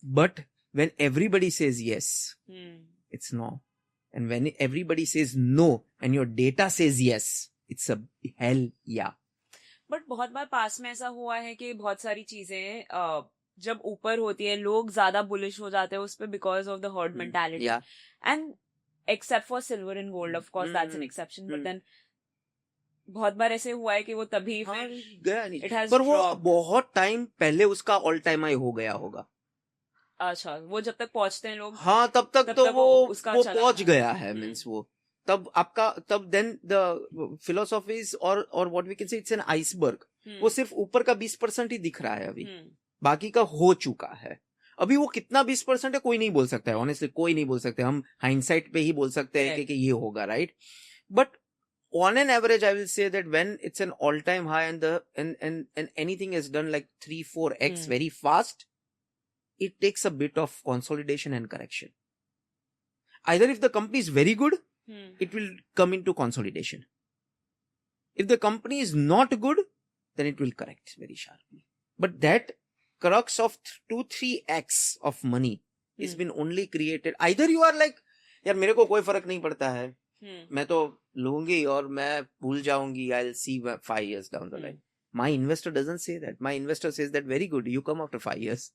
But when everybody says yes, it's no. And when everybody says no and your data says yes, it's a hell yeah. But बहुत बार पास में ऐसा हुआ है कि बहुत सारी चीजें जब ऊपर होती है लोग ज्यादा बुलिश हो जाते हैं उस पे because of the herd mentality. And except for silver and gold of course that's an exception. But then बहुत बार ऐसे हुआ है कि वो तभी फिर गया नहीं. पर वो बहुत टाइम पहले उसका ऑल टाइम हाई हो गया होगा. अच्छा, वो जब तक पहुंचते हैं लोग, हाँ तब तक तो वो पहुंच गया है. मीन्स वो तब आपका तब देन द फिलोसॉफीज और what we can say it's an iceberg. वो सिर्फ ऊपर का 20% ही दिख रहा है अभी. बाकी का हो चुका है. अभी वो कितना 20% है कोई नहीं बोल सकता है. ऑनेस्टली कोई नहीं बोल सकते. हम हाइंडसाइट पे ही बोल सकते हैं कि ये होगा, right. But on an average I will say that when it's an all time high and anything is done like 3-4x very fast, it takes a bit of consolidation and correction. Either if the company is very good, it will come into consolidation. If the company is not good, then it will correct very sharply. But that crux of 2-3x of money It's been only created. Either you are like, यार मेरे को कोई फर्क नहीं पड़ता है, मैं तो लूंगी और मैं भूल जाऊंगी, I'll see 5 years down the line. My investor doesn't say that. My investor says that very good, you come after 5 years.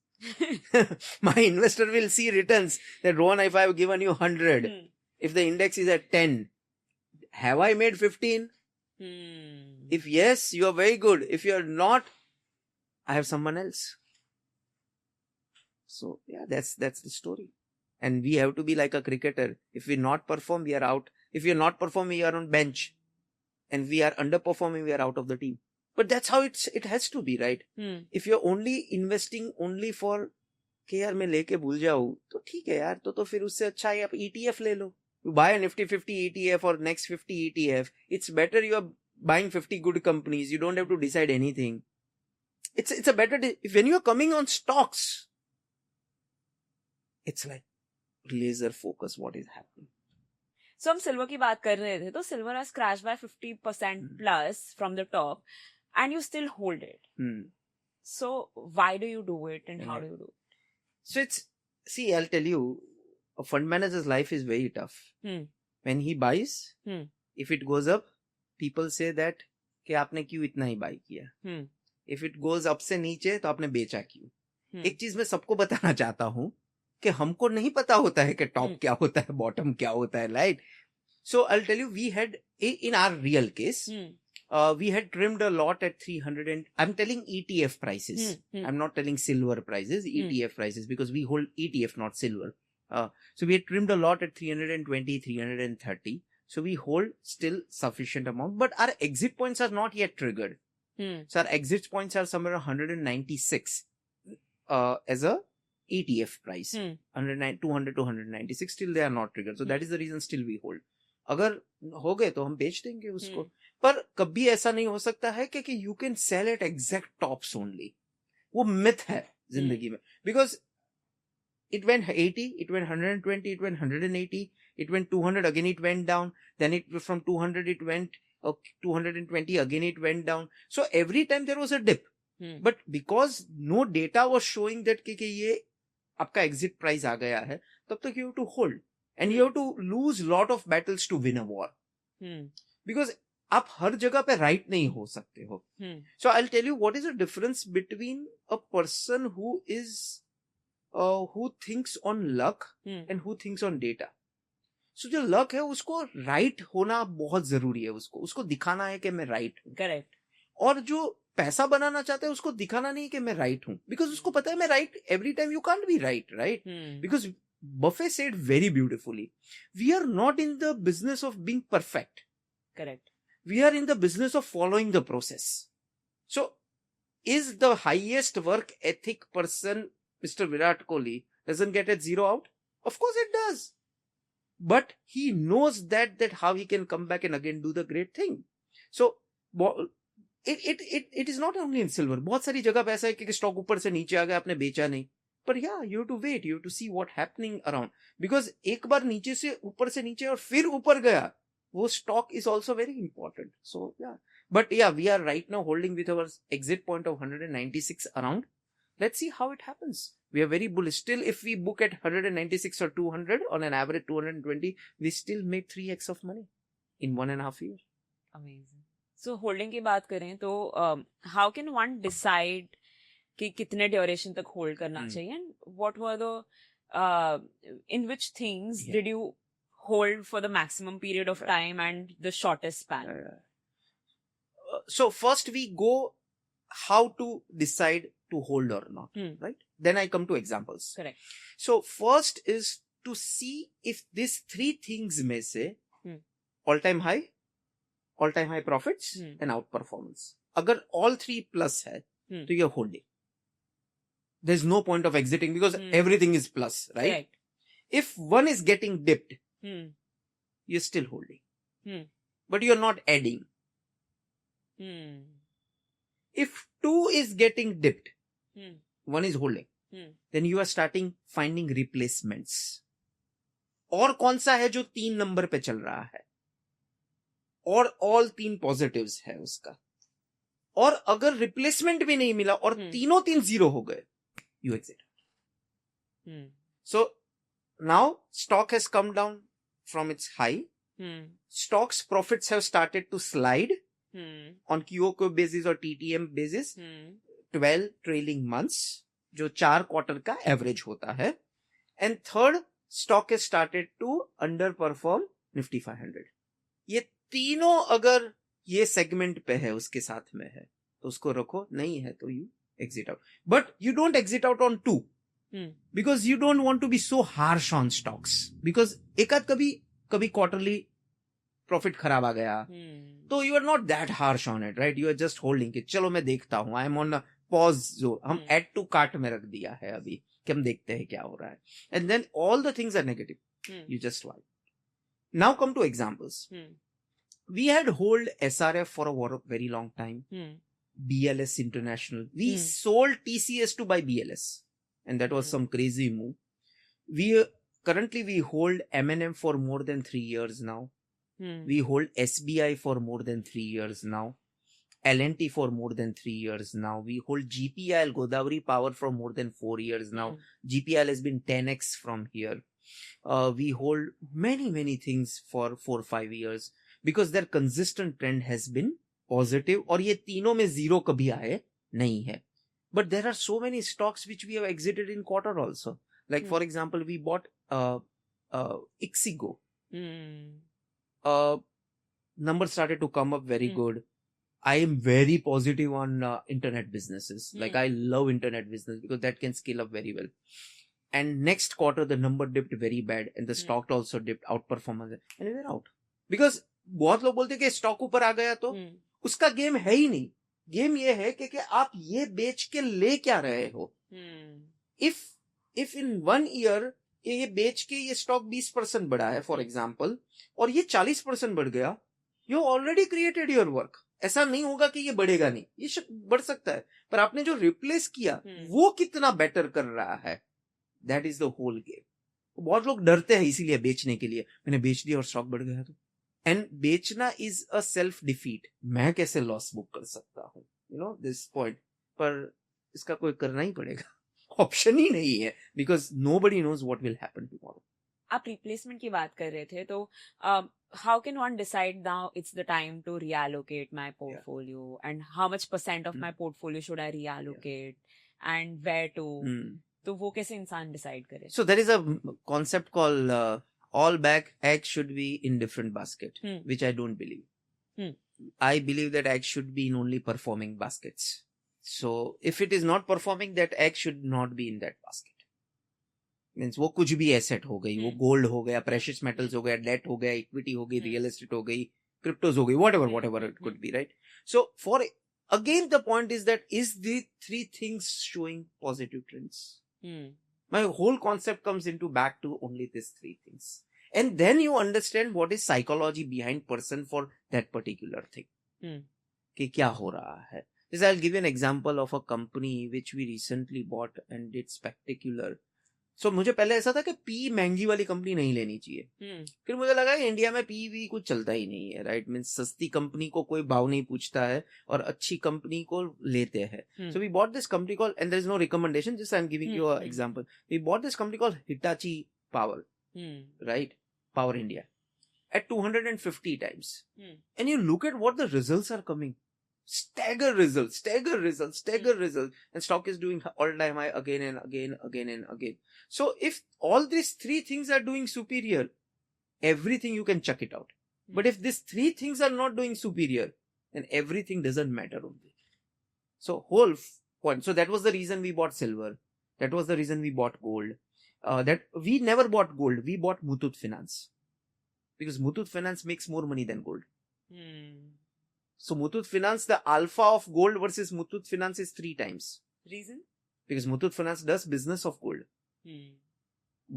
My investor will see returns that Rohan, if I have given you 100, if the index is at 10, have I made 15? If yes, you are very good. If you are not, I have someone else. So yeah, that's the story. And we have to be like a cricketer. If we not perform, we are out. If we are not performing, we are on bench. And we are underperforming, we are out of the team. But that's how it has to be, right? If you're only investing only for कि यार मैं लेके भूल जाऊँ, तो ठीक है यार, तो फिर उससे अच्छा है आप ETF ले लो. You buy a Nifty 50 ETF or next 50 ETF. It's better you are buying 50 good companies. You don't have to decide anything. It's a better, when you are coming on stocks, it's like laser focus what is happening. So हम silver की बात कर रहे थे, तो silver has crashed by 50% plus from the top, and you still hold it. So why do you do it, and how do you do it? So see, I'll tell you, a fund manager's life is very tough. When he buys, if it goes up, people say that कि आपने क्यों इतना ही buy किया. If it goes up से नीचे, तो आपने बेचा क्यों. एक चीज मैं सबको बताना चाहता हूँ कि हमको नहीं पता होता है कि टॉप क्या होता है, बॉटम क्या होता है, right? So I'll tell you, we had, in our real case, we had trimmed a lot at 300 and I'm telling ETF prices. I'm not telling silver prices, ETF prices, because we hold ETF, not silver. So we had trimmed a lot at 320, 330. So we hold still sufficient amount, but our exit points are not yet triggered. So our exit points are somewhere 196 as a ETF price. 200 to 196, still they are not triggered. So that is the reason still we hold. अगर हो गए तो हम बेच देंगे उसको. पर कभी ऐसा नहीं हो सकता है कि you can sell at exact tops only. वो myth है जिंदगी में. Because it went 80, it went 120, it went 180, it went 200, again it went down. Then from 200 it went 220, again it went down. So every time there was a dip. But because no data was showing that कि ये आपका exit price आ गया है, तब तक you have to hold. And you have to lose lot of battles to win a war. Because आप हर जगह पे right नहीं हो सकते हो. So I'll tell you what is the difference between a person who is who thinks on luck and who thinks on data. So जो luck है उसको right होना बहुत जरूरी है. उसको दिखाना है कि मैं right हूँ. Correct. और जो पैसा बनाना चाहता है उसको दिखाना नहीं कि मैं right हूँ. Because उसको पता है मैं right every time you can't be right? Because Buffett said very beautifully, we are not in the business of being perfect. Correct. We are in the business of following the process. So, is the highest work ethic person, Mr. Virat Kohli, doesn't get a 0 out? Of course it does. But he knows that how he can come back and again do the great thing. So, it is not only in silver. बहुत सारी जगह पे ऐसा है कि stock ऊपर से नीचे आ गया, आपने बेचा नहीं. But yeah, you have to wait. You have to see what happening around. Because एक बार नीचे से नीचे और फिर ऊपर गया, वो stock is also very important. So yeah. But yeah, we are right now holding with our exit point of 196 around. Let's see how it happens. We are very bullish. Still, if we book at 196 or 200 on an average 220, we still make 3x of money in 1.5 years. Amazing. So holding की बात करें तो how can one decide कि कितने duration तक hold करना चाहिए, and what were the in which things did you hold for the maximum period of time and the shortest span? So first we go how to decide to hold or not, right? Then I come to examples. Correct. So first is to see if these three things में से all-time high profits and outperformance. अगर all three plus है, तो you're holding. There's no point of exiting because everything is plus, right? Correct. If one is getting dipped, you're still holding. But you're not adding. If two is getting dipped, one is holding, then you are starting finding replacements. और कौन सा है जो 3 number पे चल रहा है और all 3 positives है उसका. और अगर रिप्लेसमेंट भी नहीं मिला और तीनों 3 0 हो गए, you exit. So now stock has come down from its high. Stocks profits have started to slide on QOQ basis or TTM basis. 12 trailing months, जो 4 quarter का average होता है. And third, stock has started to underperform Nifty 500. ये तीनों अगर ये segment पे है, उसके साथ में है, तो उसको रखो. नहीं है तो you exit out. But you don't exit out on 2. Because you don't want to be so harsh on stocks. Because एक आध कभी quarterly profit खराब आ गया, तो you are not that harsh on it, right? You are just holding it. चलो मैं देखता हूँ. I am on a pause zone. हम add to cart में रख दिया है अभी कि हम देखते हैं क्या हो रहा है. And then all the things are negative. You just wipe. Now come to examples. We had hold SRF for a very long time. BLS International. We sold TCS to buy BLS. And that was some crazy move. Currently we hold M&M for more than 3 years now. We hold SBI for more than 3 years now. L&T for more than 3 years now. We hold GPIL, Godavari Power, for more than 4 years now. GPIL has been 10x from here. We hold many things for 4-5 years because their consistent trend has been positive. और ये तीनों में zero कभी आए नहीं है. But there are so many stocks which we have exited in quarter also. Like for example, we bought Ixigo. Numbers started to come up very good. I am very positive on internet businesses. Like I love internet business because that can scale up very well. And next quarter, the number dipped very bad and the stock also dipped, outperformance, and we were out. Because बहुत लोग बोलते कि stock ऊपर आ गया तो उसका game है ही नहीं. गेम ये है कि आप ये बेच के ले क्या रहे हो. If in 1 year ये बेच के ये स्टॉक 20% बढ़ा है फॉर एग्जांपल और ये 40% बढ़ गया, you already created your work. ऐसा नहीं होगा कि ये बढ़ेगा नहीं, ये बढ़ सकता है, पर आपने जो रिप्लेस किया वो कितना बेटर कर रहा है. That is the whole game. बहुत लोग डरते हैं इसीलिए बेचने के लिए. मैंने बेच दिया और स्टॉक बढ़ गया तो. एंड बेचना इज अ सेल्फ डिफीट. मैं कैसे लॉस बुक कर सकता हूँ, यू नो दिस पॉइंट. पर इसका कोई करना ही पड़ेगा, ऑप्शन ही नहीं है, because nobody knows what will happen tomorrow. आप रिप्लेसमेंट की बात कर रहे थे, तो how can one decide now it's the time to reallocate my portfolio and how much % of my portfolio should I reallocate and where to? तो वो कैसे इंसान decide करे? So there is a concept called all bag eggs should be in different basket, which I don't believe. I believe that eggs should be in only performing baskets. So if it is not performing, that egg should not be in that basket. Means वो कुछ भी asset हो गई, वो gold हो गया, precious metals हो गया, डेट हो गया, इक्विटी हो गई, रियल एस्टेट हो गई, क्रिप्टोज हो गई, whatever it could be, right? So for again the point is that is the 3 things showing positive trends? My whole concept comes into back to only these 3 things, and then you understand what is psychology behind person for that particular thing. कि क्या हो रहा है. This I'll give you an example of a company which we recently bought and did spectacular. So मुझे पहले ऐसा था कि पी महंगी वाली कंपनी नहीं लेनी चाहिए. फिर मुझे लगा कि इंडिया में पी भी कुछ चलता ही नहीं है, राइट? मींस सस्ती कंपनी को कोई भाव नहीं पूछता है और अच्छी कंपनी को लेते हैं. So we bought this company called, and there is no recommendation, just I'm giving you an example. We bought this company called Hitachi Power, right? Power India at 250 times. And you look at what the results are coming. Stagger results, and stock is doing all-time high again and again. So if all these 3 things are doing superior, everything you can chuck it out. But if these 3 things are not doing superior, then everything doesn't matter only. So whole point. So that was the reason we bought silver. That was the reason we bought gold. That we never bought gold. We bought Muthoot Finance because Muthoot Finance makes more money than gold. So Muthoot Finance, the alpha of gold versus Muthoot Finance is 3 times. Reason? Because Muthoot Finance does business of gold.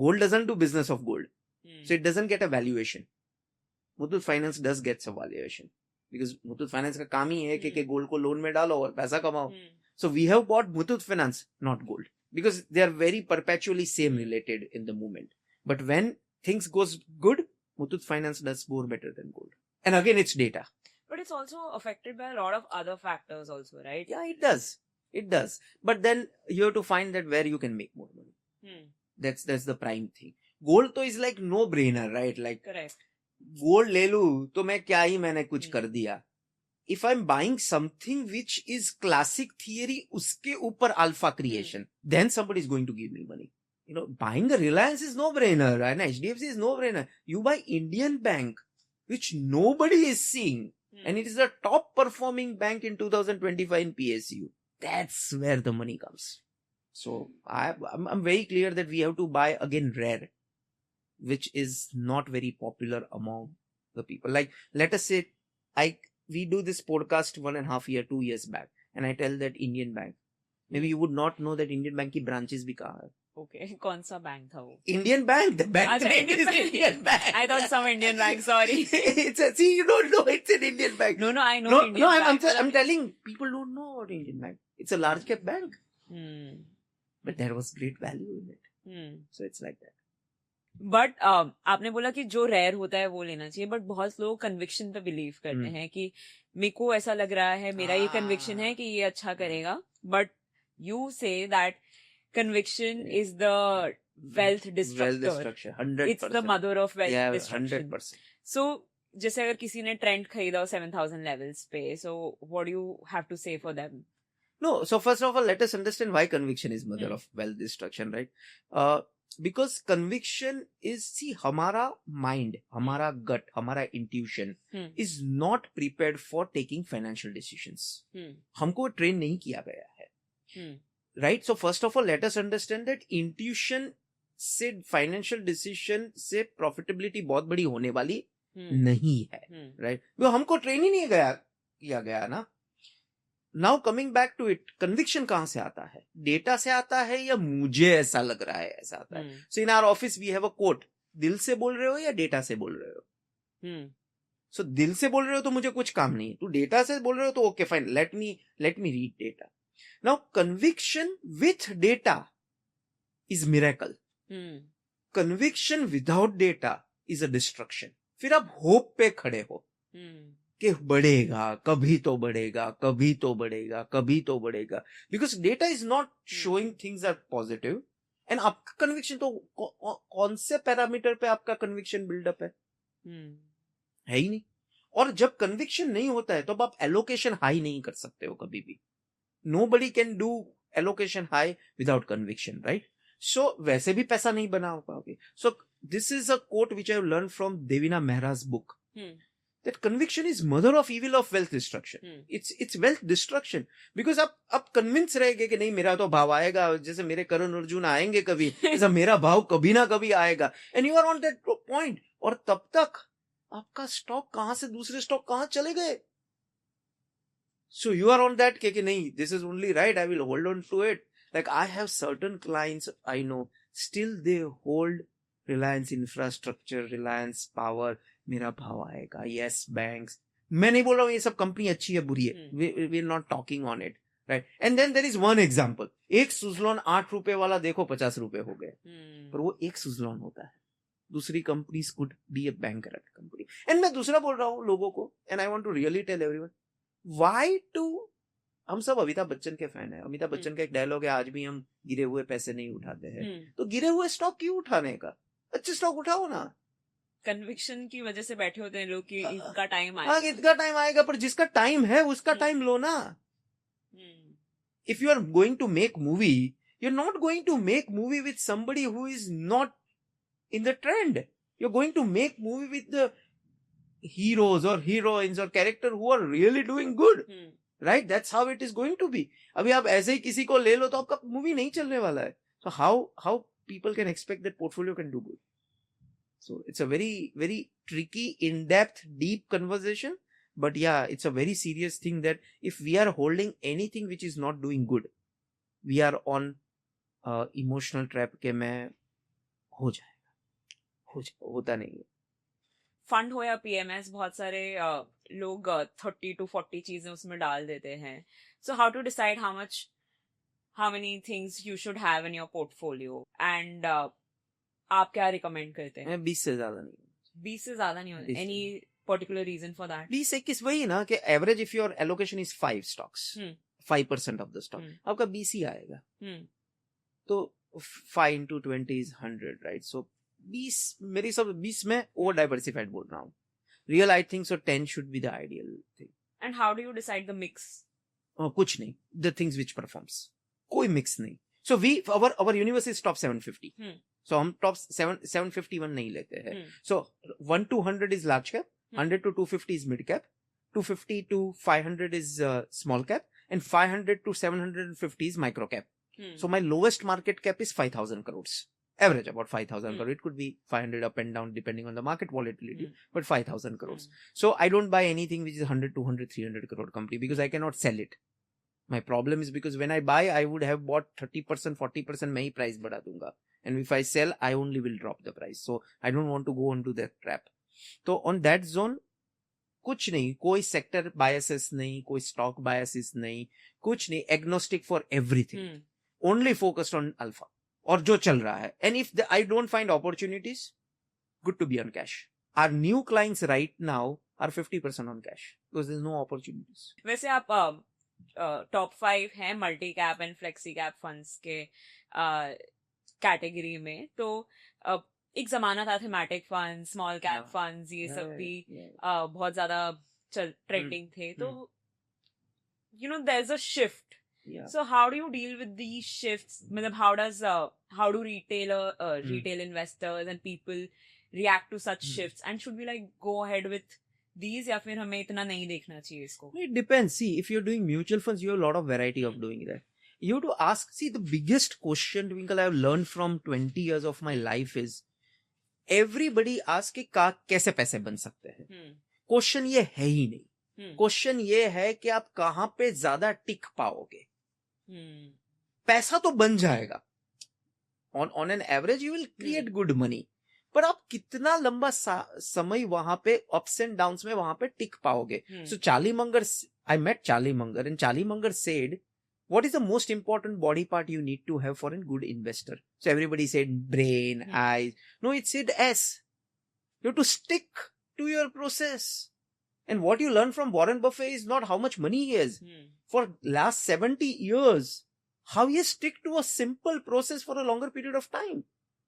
Gold doesn't do business of gold. So it doesn't get a valuation. Muthoot Finance does get a valuation. Because Muthoot Finance का काम ही है कि gold को loan में डालो और पैसा कमाओ. So we have bought Muthoot Finance, not gold. Because they are very perpetually same related in the moment. But when things goes good, Muthoot Finance does more better than gold. And again, it's data. But it's also affected by a lot of other factors also, right? Yeah, it does. It does. But then you have to find that where you can make more money. That's the prime thing. Gold तो is like no brainer, right? Like Correct. gold ले लूं तो मैं क्या ही मैंने कुछ Hmm. कर दिया. If I'm buying something which is classic theory, उसके ऊपर alpha creation, then somebody is going to give me money. You know, buying a Reliance is no brainer, and HDFC is no brainer. You buy Indian Bank, which nobody is seeing, and it is the top performing bank in 2025 in PSU. That's where the money comes. So I'm very clear that we have to buy again rare, which is not very popular among the people. Like, let us say we do this podcast 1.5 year, 2 years back, and I tell that Indian Bank. Maybe you would not know that Indian Bank की branches भी कहाँ है. Okay. कौन सा bank था वो? Indian Bank, the bank अच्छा, name is Indian Bank. I thought some Indian bank, sorry. See, you don't know it's an Indian bank. No, I know Indian bank. I'm telling people don't know about Indian Bank. It's a large cap bank, but there was great value in it. So it's like that. But आपने बोला कि जो rare होता है वो लेना चाहिए, but बहुत लोग कन्विक्शन पे बिलीव करते हैं कि मेरे को ऐसा लग रहा है, मेरा ये कन्विक्शन है कि ये अच्छा करेगा, but you say that conviction is the wealth destructor. 100%. It's the mother of wealth destruction. 100%. So जैसे अगर किसी ने ट्रेंड खरीदा 7,000 लेवल्स पे, so what do you have to say for them? No, so first of all, let us understand why conviction is mother of wealth destruction, right? Because conviction is, see, हमारा mind, हमारा gut, हमारा intuition is not prepared for taking financial decisions. हमको train नहीं किया गया है. Right? So first of all, let us understand that intuition से financial decision से profitability बहुत बड़ी होने वाली नहीं है. Right? वो हमको train ही नहीं किया गया ना. Now coming back to it, conviction कहां से आता है? डेटा से आता है या मुझे ऐसा लग रहा है ऐसा आता है? So in our office we have a quote, दिल से बोल रहे हो या डेटा से बोल रहे हो? सो दिल से बोल रहे हो तो मुझे कुछ काम नहीं है, तू डेटा से बोल रहे हो तो okay fine, let me read data. Now conviction with data is miracle. Conviction without data is a destruction. फिर आप होप पे खड़े हो कि बढ़ेगा, कभी तो बढ़ेगा, कभी तो बढ़ेगा, कभी तो बढ़ेगा, because data is not showing things are positive. And आपका कन्विक्शन तो कौन से पैरामीटर पे आपका कन्विक्शन बिल्डअप है ही नहीं. और जब कन्विक्शन नहीं होता है तो अब आप एलोकेशन हाई नहीं कर सकते हो कभी भी. Nobody can do allocation high without conviction, right? So वैसे भी पैसा नहीं बना पाओगे. So this is a quote which I have learn from Devina Mehra's book. That conviction is mother of evil of wealth destruction. It's wealth destruction. Because आप convince रहेंगे कि नहीं मेरा तो भाव आएगा, जैसे मेरे करण अर्जुन आएंगे कभी, ऐसा मेरा भाव कभी ना कभी आएगा. And you are on that point. और तब तक आपका स्टॉक कहां से दूसरे स्टॉक कहां चले गए? So you are on that कि नहीं, this is only right, I will hold on to it. Like I have certain clients I know, still they hold Reliance Infrastructure, Reliance Power. मेरा भाव आएगा. यस बैंक्स, मैं नहीं बोल रहा हूँ ये सब कंपनी अच्छी है बुरी है, we are not talking on it, right? And then there is one example, एक सुजलॉन 8 रुपए वाला देखो 50 रुपए हो गए, पर वो एक सुजलॉन होता है. दूसरी companies could be a bankrupt company. And मैं दूसरा बोल रहा हूँ लोगों को, and I want to really tell everyone, why to, हम सब अमिताभ बच्चन के फैन है. अमिताभ बच्चन का एक डायलॉग है, आज भी हम गिरे हुए पैसे नहीं उठाते हैं. तो गिरे हुए स्टॉक क्यों उठाने का? अच्छे स्टॉक उठाओ ना. कन्विक्शन की वजह से बैठे होते हैं लोग कि इसका टाइम आएगा. हाँ, इसका टाइम आएगा, पर जिसका टाइम है उसका टाइम लो ना. If you are going to make movie, you are not going to make movie with somebody who is not in the trend. You are going to make movie with the heroes और heroines और character who are really doing good, right? That's how it is going to be. अभी आप ऐसे ही किसी को ले लो तो आपका मूवी नहीं चलने वाला है. So how people can expect that portfolio can do good? So it's a very, very tricky, in-depth, deep conversation. But yeah, it's a very serious thing that if we are holding anything which is not doing good, we are on emotional trap के मैं हो जाएगा, होता नहीं है. Fund हो या PMS, बहुत सारे लोग 30 to 40 चीजें उसमें डाल देते हैं. So how to decide how many things you should have in your portfolio, and आप क्या रिकमेंड करते हैं? 20 से ज्यादा नहीं. 20 से ज्यादा नहीं होता. Any particular reason for that? 20-21 वही ना कि average if your allocation is 5 stocks, 5% of the stock, आपका 20 ही आएगा. तो 5 into 20 is 100, right? So 20 मेरे हिसाब से 20 में over diversified बोल रहा हूँ. Real I think so 10 should be the ideal thing. And how do you decide the mix? कुछ नहीं. The things which performs. कोई mix नहीं. So our universe is top 750. So हम top 751 नहीं लेते हैं. So 1 to 100 is large cap, 100 to 250 is mid cap, 250 to 500 is small cap, and 500 to 750 is micro cap. So my lowest market cap is 5,000 crores. Average about 5,000 crores. It could be 500 up and down depending on the market volatility, but 5,000 crores. So I don't buy anything which is 100, 200, 300 crore company because I cannot sell it. My problem is because when I buy, I would have bought 30%, 40% मैं ही price बढ़ा दूंगा. And if I sell, I only will drop the price. So I don't want to go into that trap. So on that zone, कुछ नहीं, कोई sector biases नहीं, कोई stock biases नहीं, कुछ नहीं, agnostic for everything. Only focused on alpha. और जो चल रहा है. And if I don't find opportunities, good to be on cash. Our new clients right now are 50% on cash because there's no opportunities. वैसे आप टॉप 5 हैं multi cap and flexi cap funds के category में, तो एक जमाना था thematic fund, small cap funds, ये सब भी बहुत ज्यादा ट्रेंडिंग थे. तो you know there is a shift. So how do you deal with these shifts? How do retail investors and people react to such shifts? And should we like go ahead with these या फिर हमें इतना नहीं देखना चाहिए इसको? It depends. See, if you're doing mutual funds, you have a lot of variety of doing that. You have to ask. See, the biggest question, Twinkle, I have learned from 20 years of my life is everybody asks कि कैसे पैसे बन सकते हैं. Question ये है ही नहीं. Question ये है कि आप कहाँ पे ज्यादा टिक पाओगे. पैसा तो बन जाएगा. On an average, you will create good money. पर आप कितना लंबा समय वहां पे ups and downs में वहां पे टिक पाओगे. So Charlie Munger, I met Charlie Munger and Charlie Munger said, what is the most important body part you need to have for a good investor? So everybody said brain, eyes. No, it said S. You have to stick to your process. And what you learn from Warren Buffett is not how much money he has. For last 70 years, how he has stick to a simple process for a longer period of time.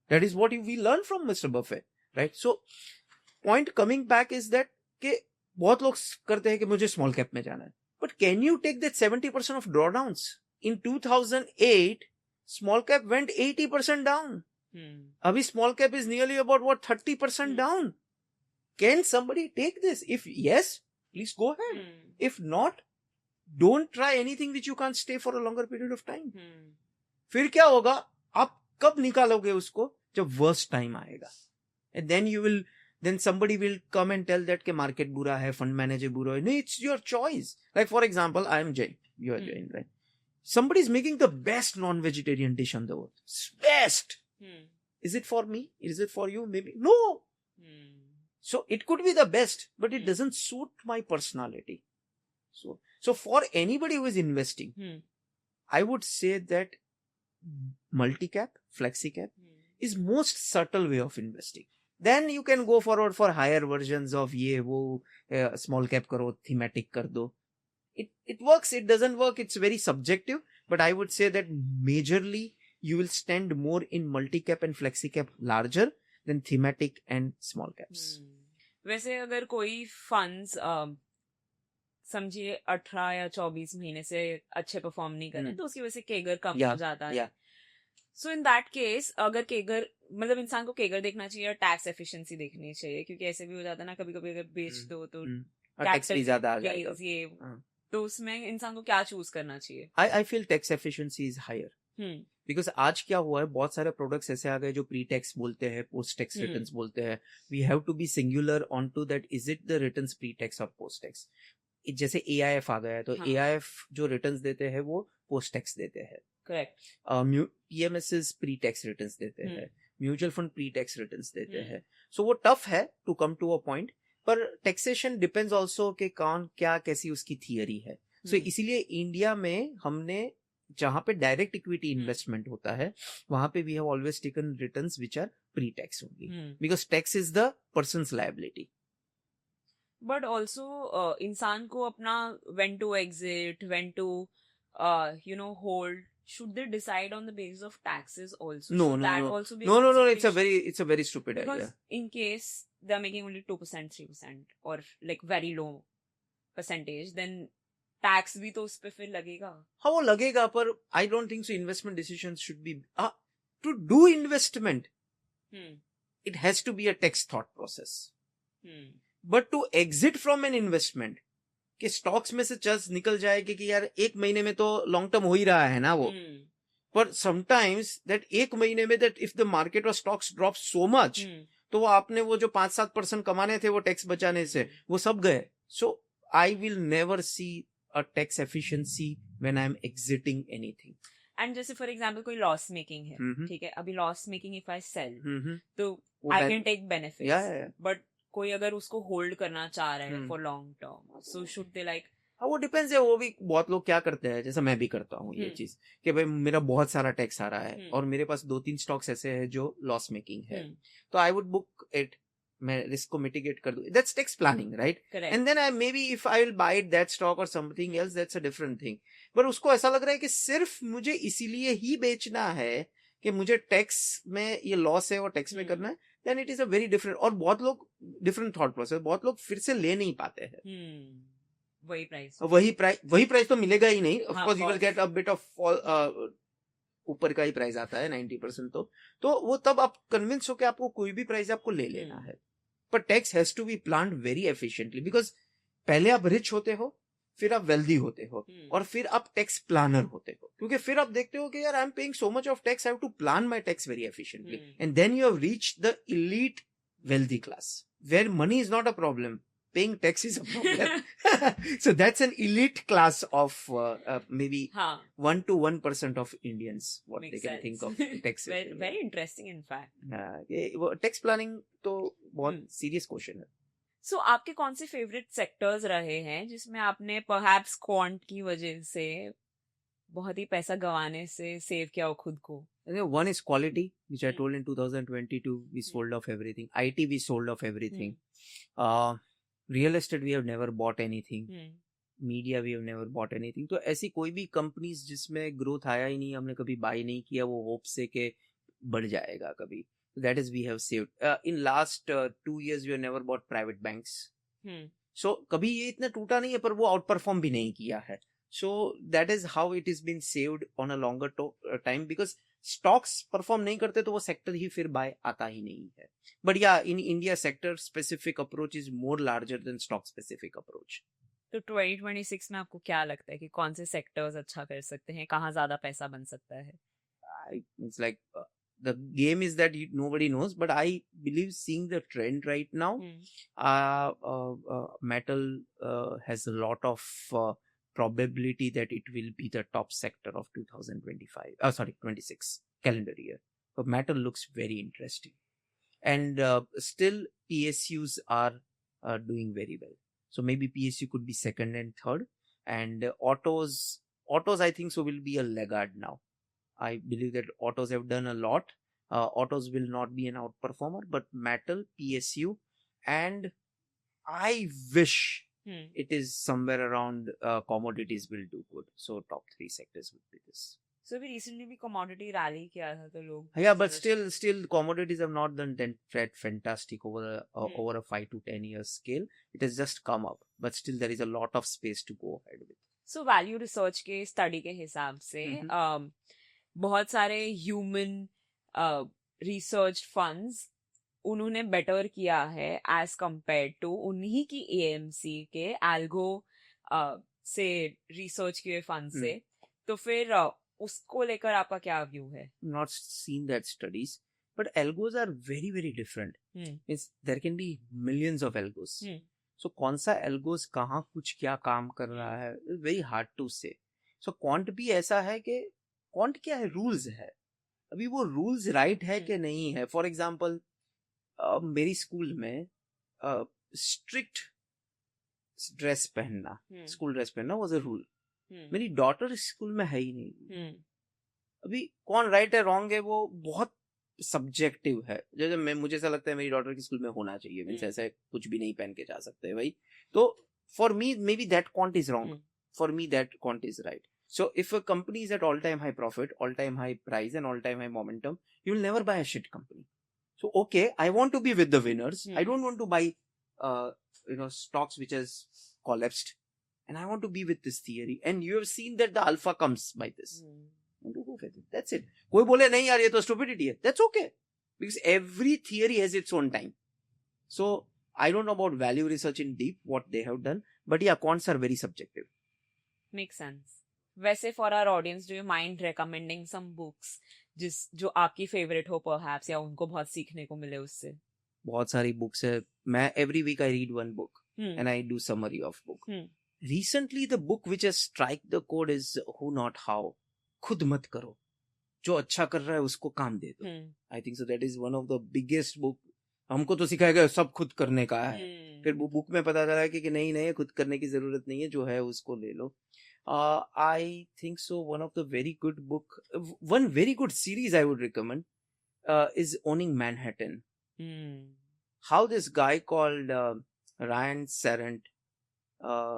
That is what we learn from Mr. Buffett, right? So, point coming back is that कि बहुत लोग करते हैं कि मुझे small cap में जाना है. But can you take that 70% of drawdowns? In 2008, small cap went 80% down. Abhi small cap is nearly about 30% down. Can somebody take this? If yes, please go ahead. If not, don't try anything which you can't stay for a longer period of time. फिर क्या होगा? आप कब निकालोगे उसको? जब worst time आएगा. And then somebody will come and tell that कि market बुरा है, fund manager बुरा है. No, it's your choice. Like for example, I am Jay. You are Jay, right? Somebody is making the best non-vegetarian dish on the world. Best. Is it for me? Is it for you? Maybe. No. So it could be the best, but it doesn't suit my personality. So for anybody who is investing, I would say that multi-cap, flexi-cap is most subtle way of investing. Then you can go forward for higher versions of ye wo small cap karo, thematic kar do. It works, it doesn't work, it's very subjective, but I would say that majorly you will stand more in multi-cap and flexi-cap larger than thematic and small caps. वैसे अगर कोई funds समझिए 18 या 24 महीने से अच्छे perform नहीं कर रहे तो उसकी वजह से केगर कम हो जाता है. सो इन दैट केस अगर केगर मतलब इंसान को केगर देखना चाहिए और टैक्स एफिशिएंसी देखनी चाहिए, क्योंकि ऐसे भी हो जाता है ना कभी कभी अगर बेच दो तो टैक्स भी ज्यादा आ जाएगा. ये तो उसमें इंसान को क्या चूज करना चाहिए? I feel tax efficiency is higher. Because आज क्या हुआ है, बहुत सारे प्रोडक्ट्स ऐसे आ गए जो प्री टैक्स बोलते हैं, पोस्ट टैक्स रिटर्न्स बोलते हैं. We have to be singular on to that, is it the returns pre tax और पोस्ट टैक्स. जैसे AIF आ गया है तो AIF जो रिटर्न्स देते हैं वो पोस्ट टैक्स देते हैं. Correct. PMSs pre tax returns देते हैं, mutual fund pre tax returns देते हैं. सो वो टफ है to come to a point, पर टैक्सेशन डिपेंड्स ऑल्सो कि कौन क्या कैसी उसकी थियरी है. सो इसीलिए इंडिया में हमने जहां पे डायरेक्ट इक्विटी इन्वेस्टमेंट होता है वहां पे we have always taken returns which are pre tax only, because tax is the person's liability. But also इंसान को अपना when to exit, when to hold, should they decide on the basis of taxes also? No, Should no, that no. also be a No. It's a consideration? very stupid Because idea. in case they're making only 2%, 3% or like very low percentage, then tax भी तो उस पे फिर लगेगा. हाँ वो लगेगा पर I don't think so investment decisions should be to do investment it has to be a tax thought process. But to exit from an investment कि स्टॉक्स में से जस्ट निकल जाए कि यार एक महीने में तो लॉन्ग टर्म हो ही रहा है ना वो, पर समटाइम्स दैट एक महीने में दैट इफ द मार्केट और स्टॉक्स ड्रॉप सो मच तो वो आपने वो जो 5-7% कमाने थे वो टैक्स बचाने से वो सब गए. So I will never see a tax efficiency when I am exiting anything. And जैसे फॉर एग्जांपल कोई लॉस मेकिंग है, ठीक है, अभी loss making if I sell तो I can take benefits, but कोई अगर उसको होल्ड करना चाह रहा है for long term, so should they like. हाँ वो डिपेंड्स है. वो भी बहुत लोग क्या करते हैं, जैसे मैं भी करता हूँ ये चीज कि भाई मेरा बहुत सारा टैक्स आ रहा है और मेरे पास 2-3 स्टॉक्स ऐसे हैं जो लॉस मेकिंग है, तो आई वुड बुक इट, मैं रिस्क को मिटिगेट कर दूं. That's tax planning, right? And then I may be if I will buy that stock और something else, that's a different thing. पर उसको ऐसा लग रहा है कि सिर्फ मुझे इसीलिए ही बेचना है कि मुझे टैक्स में ये लॉस है और टैक्स में करना है, then it is a very different. और बहुत लोग डिफरेंट थॉट प्रोसेस, बहुत लोग फिर से ले नहीं पाते हैं. वही प्राइस तो मिलेगा ही नहीं. Of course you will get a bit of ऊपर का ही प्राइस आता है 90% तो वो तब आप कन्विंस हो कि आपको कोई भी प्राइस आपको ले लेना है. पर tax has to be planned very efficiently, because पहले आप रिच होते हो, फिर आप वेल्दी होते हो, और फिर आप टैक्स प्लानर होते हो, क्योंकि फिर आप देखते हो कि यार I am paying so much of tax, I have to plan my tax very efficiently, and then you have reached the elite wealthy class where money is not a problem, paying tax is a problem. So that's an elite class of maybe 1 to 1% of Indians, what Makes they can sense. think of tax. very interesting in fact. Tax planning तो बहुत serious question है. So, आपके कौन से favourite sectors रहे हैं जिसमें आपने परहैप्स क्वांट की वजह से बहुत ही पैसा गंवाने से सेव किया हो खुद को? One is quality, which I told in 2022, we sold off everything. IT, we sold off everything. Real estate, we have never bought anything. Media, we have never bought anything. तो ऐसी कोई भी कंपनीज जिसमें growth आया ही नहीं, हमने कभी bye नहीं किया, वो होप से के बढ़ जाएगा कभी. That is, we have saved. In last 2 years, we have never bought private banks. So कभी ये इतना टूटा नहीं है, पर वो outperform भी नहीं किया है. So that is how it has been saved on a longer time, because stocks perform नहीं करते तो वो sector ही फिर buy आता ही नहीं है. But yeah, in India, sector specific approach is more larger than stock specific approach. तो 2026 में आपको क्या लगता है कि कौन से सेक्टर्स अच्छा कर सकते हैं, कहाँ ज्यादा पैसा बन सकता है? It's like the game is that nobody knows, but I believe seeing the trend right now, metal has a lot of probability that it will be the top sector of 26 calendar year. But metal looks very interesting, and still PSUs are doing very well. So maybe PSU could be second and third, and autos I think so will be a laggard now. I believe that autos have done a lot. Autos will not be an outperformer, but metal, PSU, and I wish it is somewhere around commodities will do good. So top 3 sectors would be this. So we recently भी commodity rally किया था तो लोग. Yeah, but still commodities have not done that fantastic over a 5 to 10 years scale. It has just come up, but still there is a lot of space to go ahead with. So value research के study के हिसाब से बहुत सारे human research funds उन्होंने better किया है as compare to उन्हीं की AMC के एल्गो से रिसर्च किए फंड से. तो फिर उसको लेकर आपका क्या व्यू है? Not seen that studies, but algos are very very different. Means there can be millions of algos. So कौन सा algos कहाँ कुछ क्या काम कर रहा है, very hard to say. So quant भी ऐसा है कि quant क्या है, rules है. अभी वो rules right है कि नहीं है. For example, मेरी स्कूल में स्ट्रिक्ट ड्रेस पहनना, स्कूल ड्रेस पहनना वाज अ रूल. मेरी डॉटर स्कूल में है ही नहीं. अभी कौन राइट है रॉन्ग है वो बहुत सब्जेक्टिव है. जैसे मुझे ऐसा लगता है मेरी डॉटर की स्कूल में होना चाहिए, मींस ऐसे कुछ भी नहीं पहन के जा सकते भाई. तो for me may be that quant is wrong, for me that quant is right. So if a company is at all-time high profit, all-time high price, and all-time high momentum, you'll never buy a shit company. So okay, I want to be with the winners. I don't want to buy, stocks which has collapsed, and I want to be with this theory. And you have seen that the alpha comes by this. I want to go with it. That's it. कोई बोले नहीं यार ये तो stupidity है. That's okay, because every theory has its own time. So I don't know about value research in deep what they have done, but yeah, quants are very subjective. Makes sense. वैसे for our audience, do you mind recommending some books जो आपकी favorite हो perhaps, या उनको बहुत सीखने को मिले उससे? बहुत सारी books है. मैं every week I read one book and I do summary of book. Recently the book which has strike the code is Who Not How. खुद मत करो. जो अच्छा कर रहा है उसको काम दे दो. I think so that is one of the biggest book. हमको तो सिखाया गया सब खुद करने का है. फिर वो बुक में पता चला कि नहीं खुद करने की जरूरत नहीं है, जो है उसको ले लो. I think so one of the very good book, one very good series I would recommend is Owning Manhattan. How this guy called Ryan Serent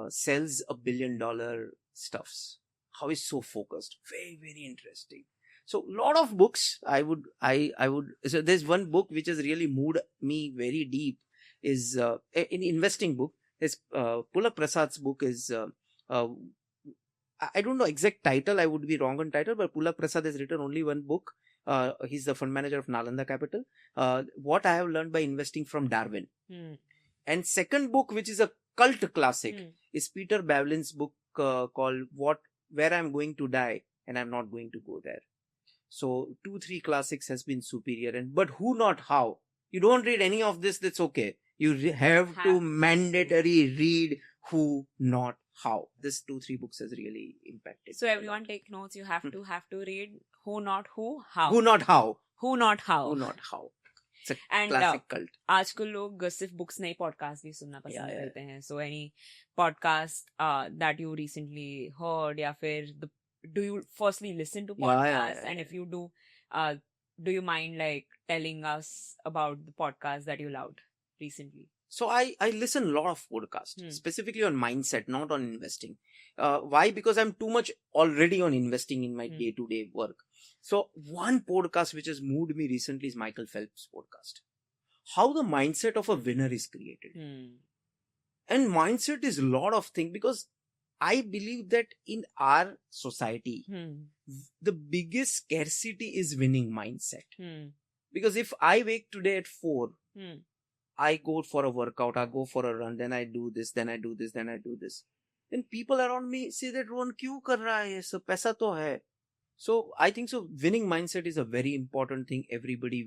sells $1 billion stuffs. How he's so focused. Very, very interesting. So lot of books I would, so there's one book which has really moved me very deep is in investing book. There's Pulak Prasad's book is, I don't know exact title. I would be wrong on title, but Pulak Prasad has written only one book. He's the fund manager of Nalanda Capital. What I have learned by investing from Darwin. And second book, which is a cult classic, is Peter Bavlin's book called Where I'm Going to Die and I'm Not Going to Go There. So 2-3 classics has been superior. But Who Not How. You don't read any of this, that's okay. You have to mandatory read Who Not How. This 2-3 books has really impacted. So everyone take notes. You have to read Who Not Who, How. Who Not How. Who Not How. Who Not How. It's a classic cult. आजकल लोग सिर्फ books नहीं podcast भी सुनना पसंद करते हैं. So any podcast that you recently heard, या फिर do you firstly listen to podcasts? And if you do you mind like telling us about the podcast that you loved recently? So I listen a lot of podcasts, specifically on mindset, not on investing. Why? Because I'm too much already on investing in my day-to-day work. So one podcast which has moved me recently is Michael Phelps' podcast. How the mindset of a winner is created. And mindset is a lot of things, because I believe that in our society, the biggest scarcity is winning mindset. Because if I wake today at 4, I go for a workout, I go for a run, then I do this, then I do this, then I do this. Then people around me say that Rohan क्यों कर रहा है ये सब, पैसा तो है. So I think so winning mindset is a very important thing. Everybody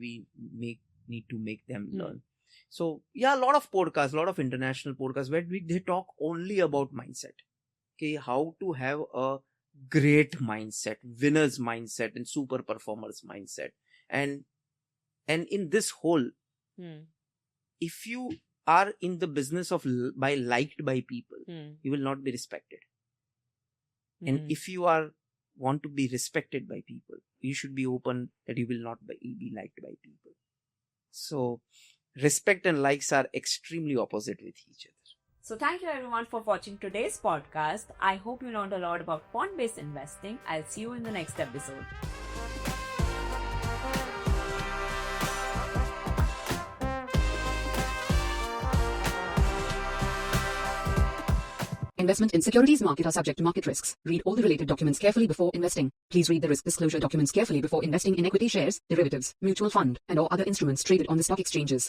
need to make them learn. So yeah, a lot of podcasts, a lot of international podcasts where they talk only about mindset. Okay, how to have a great mindset, winner's mindset and super performer's mindset. And in this whole, if you are in the business of liked by people, you will not be respected. And if you want to be respected by people, you should be open that you will not be liked by people. So respect and likes are extremely opposite with each other. So thank you everyone for watching today's podcast. I hope you learned a lot about quant-based investing. I'll see you in the next episode. Investment in securities market are subject to market risks. Read all the related documents carefully before investing. Please read the risk disclosure documents carefully before investing in equity shares, derivatives, mutual fund, and or other instruments traded on the stock exchanges.